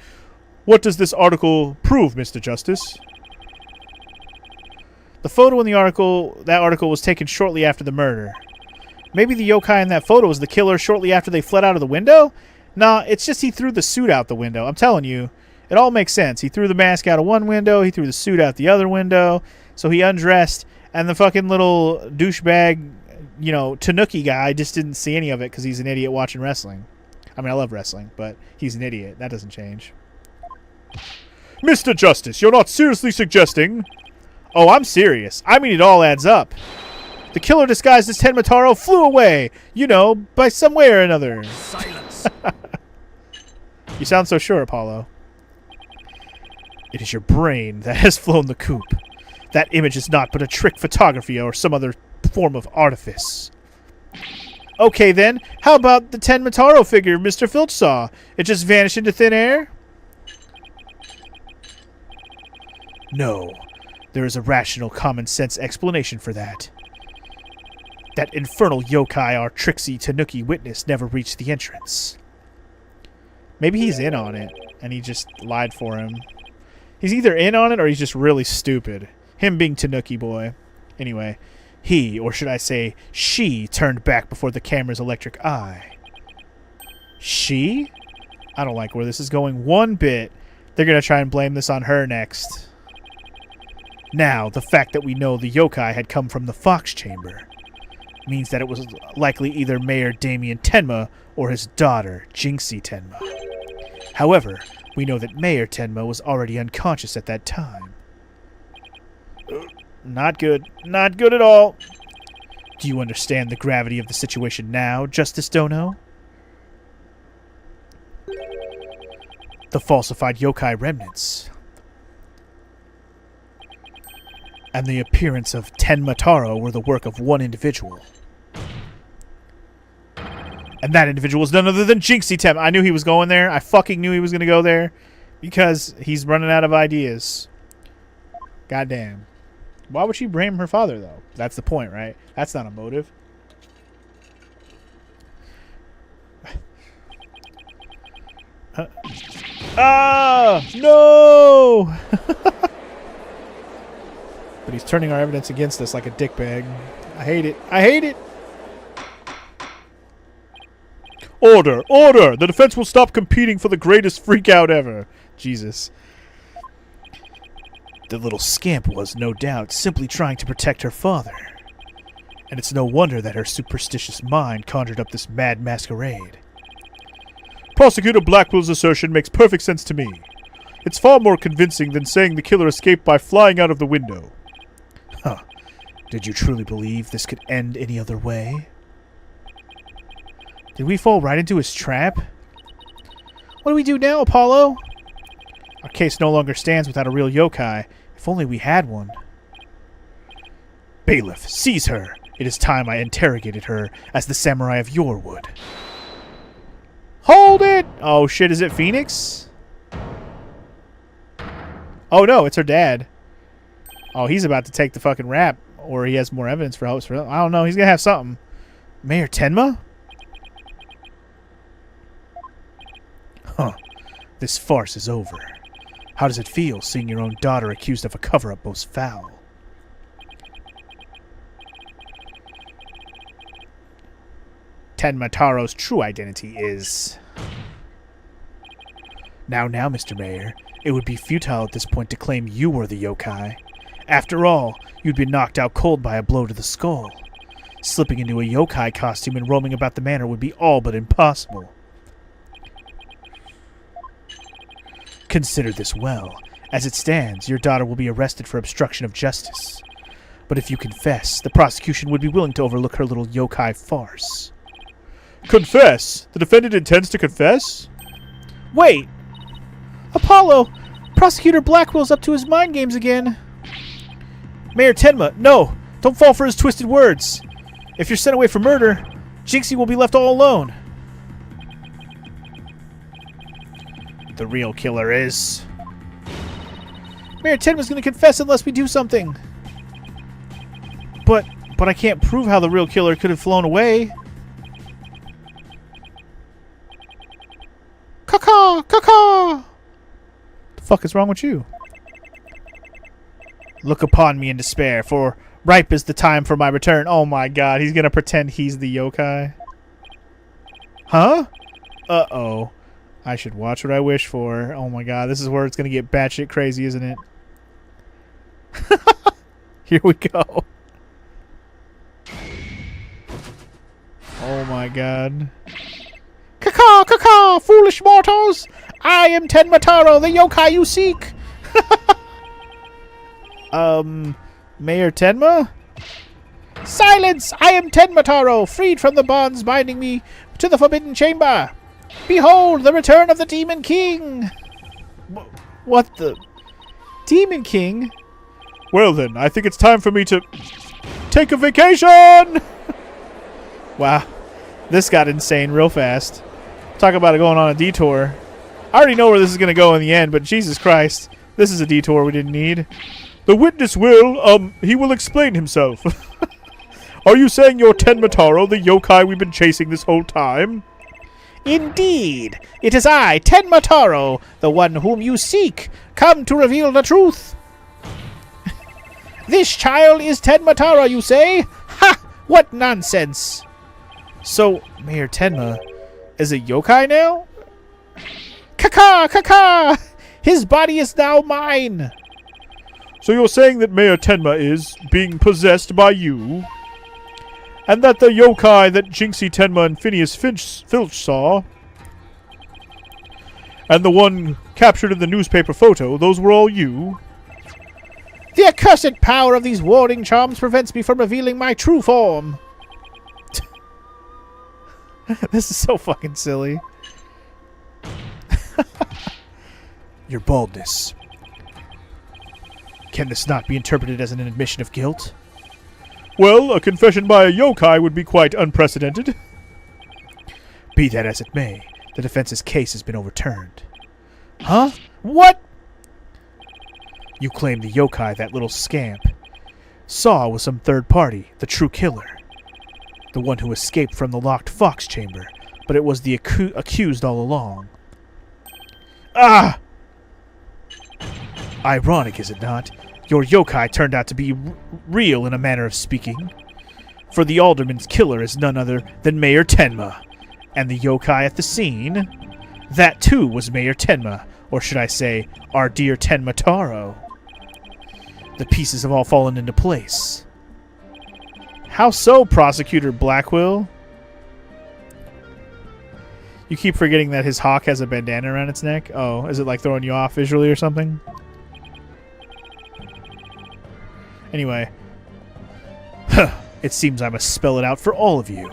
What does this article prove, Mr. Justice? The photo in the article, that article was taken shortly after the murder. Maybe the yokai in that photo was the killer shortly after they fled out of the window? Nah, it's just he threw the suit out the window. I'm telling you, it all makes sense. He threw the mask out of one window, he threw the suit out the other window, so he undressed, and the fucking little douchebag, you know, Tanuki guy just didn't see any of it because he's an idiot watching wrestling. I mean, I love wrestling, but he's an idiot. That doesn't change. Mr. Justice, you're not seriously suggesting... Oh, I'm serious. I mean, it all adds up. The killer disguised as Tenmataro flew away, you know, by some way or another. Silence! You sound so sure, Apollo. It is your brain that has flown the coop. That image is not but a trick photography or some other form of artifice. Okay, then. How about the Tenmataro figure Mr. Filch saw? It just vanished into thin air? No. There is a rational, common-sense explanation for that. That infernal yokai our tricksy Tanuki witness never reached the entrance. Maybe he's in on it, and he just lied for him. He's either in on it or he's just really stupid. Him being Tanuki boy. Anyway, he, or should I say, she, turned back before the camera's electric eye. She? I don't like where this is going one bit. They're going to try and blame this on her next. Now, the fact that we know the yokai had come from the Fox Chamber means that it was likely either Mayor Damien Tenma or his daughter, Jinxie Tenma. However, we know that Mayor Tenma was already unconscious at that time. Not good. Not good at all. Do you understand the gravity of the situation now, Justice Dono? The falsified yokai remnants and the appearance of Tenmataro were the work of one individual. And that individual was none other than Jinxie Tenma. I knew he was going there. I fucking knew he was going to go there. Because he's running out of ideas. Goddamn. Why would she blame her father, though? That's the point, right? That's not a motive. Ah! No! But he's turning our evidence against us like a dickbag. I hate it. I hate it! Order! Order! The defense will stop competing for the greatest freakout ever. Jesus. The little scamp was, no doubt, simply trying to protect her father. And it's no wonder that her superstitious mind conjured up this mad masquerade. Prosecutor Blackwell's assertion makes perfect sense to me. It's far more convincing than saying the killer escaped by flying out of the window. Huh. Did you truly believe this could end any other way? Did we fall right into his trap? What do we do now, Apollo? Our case no longer stands without a real yokai. If only we had one. Bailiff, seize her. It is time I interrogated her as the samurai of yore would. Hold it! Oh shit, is it Phoenix? Oh no, it's her dad. Oh, he's about to take the fucking rap. Or he has more evidence for hopes for him. I don't know, he's gonna have something. Mayor Tenma? Huh. This farce is over. How does it feel seeing your own daughter accused of a cover-up most foul? Tenmataro's true identity is... Now, Mr. Mayor, it would be futile at this point to claim you were the yokai. After all, you'd been knocked out cold by a blow to the skull. Slipping into a yokai costume and roaming about the manor would be all but impossible. Consider this well. As it stands, your daughter will be arrested for obstruction of justice. But if you confess, the prosecution would be willing to overlook her little yokai farce. Confess? The defendant intends to confess? Wait! Apollo! Prosecutor Blackwell's up to his mind games again. Mayor Tenma, no! Don't fall for his twisted words. If you're sent away for murder, Jinxie will be left all alone. The real killer is... Mayor Tenma's gonna confess unless we do something. But I can't prove how the real killer could have flown away. Caw-caw! Caw-caw! The fuck is wrong with you? Look upon me in despair, for ripe is the time for my return. Oh my god, he's gonna pretend he's the yokai. Huh? Uh-oh. I should watch what I wish for. Oh my god, this is where it's gonna get batshit crazy, isn't it? Here we go. Oh my god. Caw-caw! Caw-caw! Foolish mortals! I am Tenma Taro, the yokai you seek! Mayor Tenma? Silence! I am Tenma Taro, freed from the bonds binding me to the Forbidden Chamber. Behold, the return of the Demon King! What the... Demon King? Well then, I think it's time for me to take a vacation! Wow. This got insane real fast. Talk about it going on a detour. I already know where this is going to go in the end, but Jesus Christ. This is a detour we didn't need. The witness will, he will explain himself. Are you saying you're Tenma Taro, the yokai we've been chasing this whole time? Indeed. It is I, Tenma Taro, the one whom you seek, come to reveal the truth. This child is Tenma Taro, you say? Ha! What nonsense! So, Mayor Tenma is a yokai now? Caw-caw! Caw-caw! His body is now mine! So you're saying that Mayor Tenma is being possessed by you? And that the yokai that Jinxie Tenma and Phineas Filch saw, and the one captured in the newspaper photo, those were all you? The accursed power of these warding charms prevents me from revealing my true form. This is so fucking silly. Your baldness. Can this not be interpreted as an admission of guilt? Well, a confession by a yokai would be quite unprecedented. Be that as it may, the defense's case has been overturned. Huh? What? You claim the yokai that little scamp saw was some third party, the true killer. The one who escaped from the locked fox chamber, but it was the accused all along. Ah! Ironic, is it not? Your yokai turned out to be real in a manner of speaking. For the alderman's killer is none other than Mayor Tenma. And the yokai at the scene, that too was Mayor Tenma, or should I say, our dear Tenma Taro. The pieces have all fallen into place. How so, Prosecutor Blackwell? You keep forgetting that his hawk has a bandana around its neck? Oh, is it like throwing you off visually or something? Anyway. It seems I must spell it out for all of you.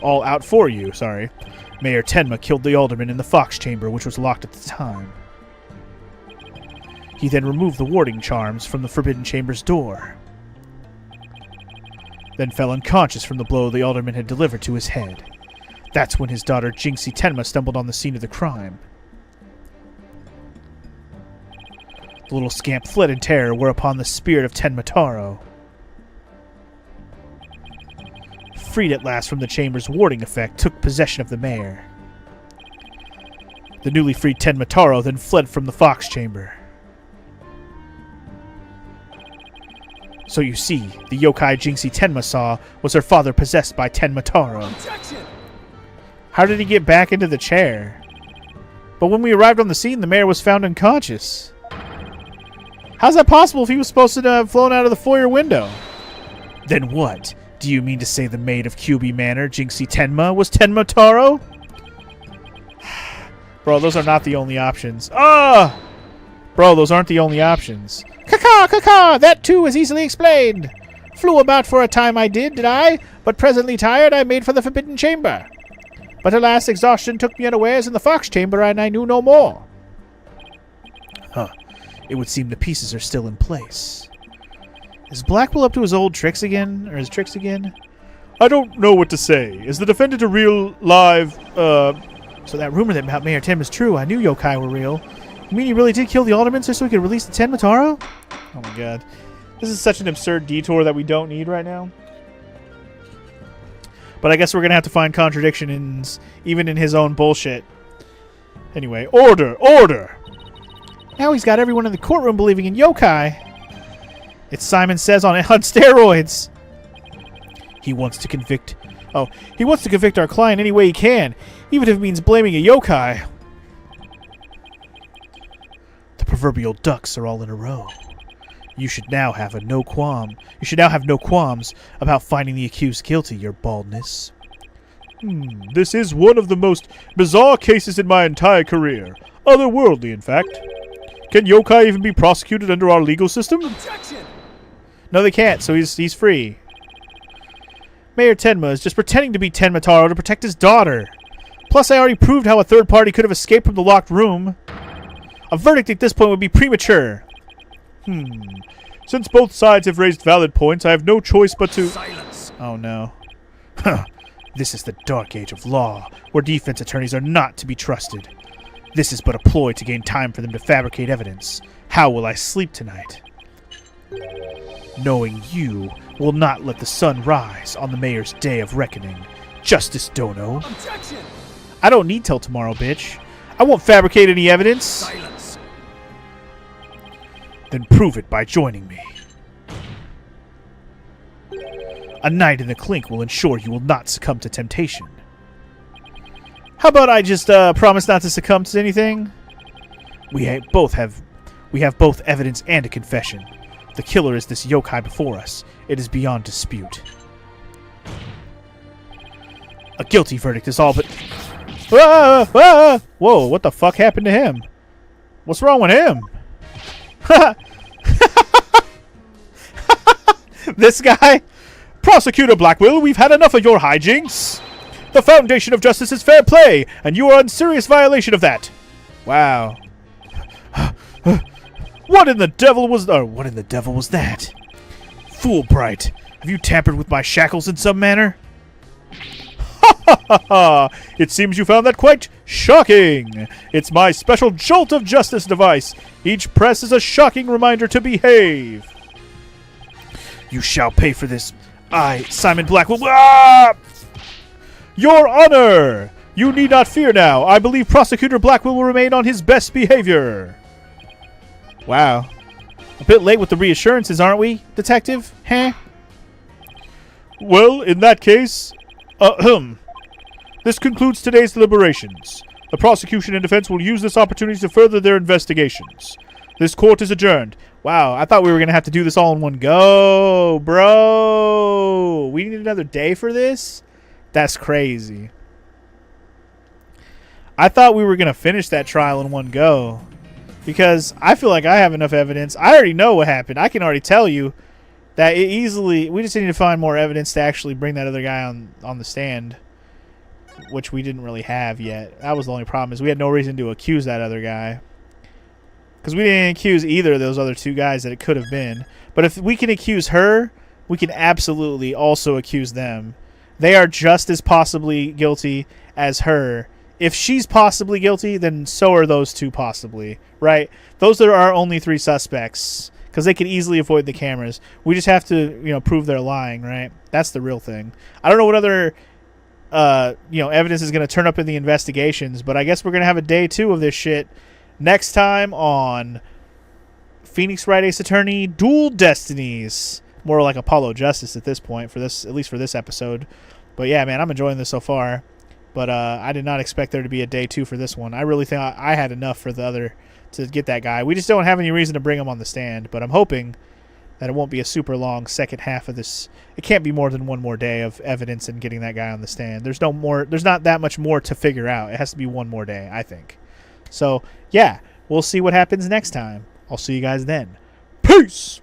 All out for you, sorry. Mayor Tenma killed the alderman in the fox chamber, which was locked at the time. He then removed the warding charms from the forbidden chamber's door. Then fell unconscious from the blow the alderman had delivered to his head. That's when his daughter Jinxie Tenma stumbled on the scene of the crime. The little scamp fled in terror, whereupon the spirit of Tenma Taro, freed at last from the chamber's warding effect, took possession of the mayor. The newly freed Tenma Taro then fled from the fox chamber. So you see, the yokai Jinxie Tenma saw was her father possessed by Tenma Taro. Objection! How did he get back into the chair? But when we arrived on the scene, the mayor was found unconscious. How's that possible if he was supposed to have flown out of the foyer window? Then what? Do you mean to say the maid of QB Manor, Jinxie Tenma, was Tenma Taro? Bro, those are not the only options. Ah! Bro, those aren't the only options. Caw-caw! Caw-caw! That too is easily explained. Flew about for a time I did I? But presently tired, I made for the Forbidden Chamber. But alas, exhaustion took me unawares in the Fox Chamber, and I knew no more. Huh. It would seem the pieces are still in place. Is Blackwell up to his old tricks again? Or his tricks again? I don't know what to say. Is the defendant a real, live, So that rumor that about Mayor Ten is true. I knew yokai were real. You mean he really did kill the alderman so he could release the Ten Mataro? Oh my god. This is such an absurd detour that we don't need right now. But I guess we're going to have to find contradictions even in his own bullshit. Anyway, order! Order! Now he's got everyone in the courtroom believing in yokai. It's Simon Says on steroids. He wants to convict... Oh, he wants to convict our client any way he can, even if it means blaming a yokai. The proverbial ducks are all in a row. You should now have no qualms about finding the accused guilty, your baldness. This is one of the most bizarre cases in my entire career. Otherworldly, in fact. Can yokai even be prosecuted under our legal system? Objection! No, they can't, so he's free. Mayor Tenma is just pretending to be Tenma Taro to protect his daughter. Plus, I already proved how a third party could have escaped from the locked room. A verdict at this point would be premature. Since both sides have raised valid points, I have no choice but to... Silence! Oh, no. Huh. This is the dark age of law, where defense attorneys are not to be trusted. This is but a ploy to gain time for them to fabricate evidence. How will I sleep tonight? Knowing you will not let the sun rise on the mayor's day of reckoning. Justice Dono. Objection! I don't need till tomorrow, bitch. I won't fabricate any evidence. Silence! Then prove it by joining me. A night in the clink will ensure you will not succumb to temptation. How about I just promise not to succumb to anything? We have both evidence and a confession. The killer is this yokai before us. It is beyond dispute. A guilty verdict is all but... Whoa, what the fuck happened to him? What's wrong with him? This guy? Prosecutor Blackwell, we've had enough of your hijinks. The foundation of justice is fair play, and you are in serious violation of that. Wow. What in the devil was that? Foolbright, have you tampered with my shackles in some manner? It seems you found that quite shocking. It's my special jolt of justice device. Each press is a shocking reminder to behave. You shall pay for this. I, Simon Blackwell... Your Honor! You need not fear now. I believe Prosecutor Blackwell will remain on his best behavior. Wow. A bit late with the reassurances, aren't we, Detective? Huh? Well, in that case... This concludes today's deliberations. The prosecution and defense will use this opportunity to further their investigations. This court is adjourned. Wow, I thought we were going to have to do this all in one go, bro. We need another day for this? That's crazy. I thought we were going to finish that trial in one go. Because I feel like I have enough evidence. I already know what happened. I can already tell you that it easily... We just need to find more evidence to actually bring that other guy on the stand. Which we didn't really have yet. That was the only problem, is we had no reason to accuse that other guy. Because we didn't accuse either of those other two guys that it could have been. But if we can accuse her, we can absolutely also accuse them. They are just as possibly guilty as her. If she's possibly guilty, then so are those two possibly, right? Those are our only three suspects, because they could easily avoid the cameras. We just have to, prove they're lying, right? That's the real thing. I don't know what other, evidence is going to turn up in the investigations, but I guess we're going to have a day 2 of this shit next time on Phoenix Wright Ace Attorney Dual Destinies. More like Apollo Justice at this point, at least for this episode. But yeah, man, I'm enjoying this so far. But I did not expect there to be a day 2 for this one. I really think I had enough for the other to get that guy. We just don't have any reason to bring him on the stand. But I'm hoping that it won't be a super long second half of this. It can't be more than one more day of evidence and getting that guy on the stand. There's not that much more to figure out. It has to be one more day, I think. So, yeah, we'll see what happens next time. I'll see you guys then. Peace!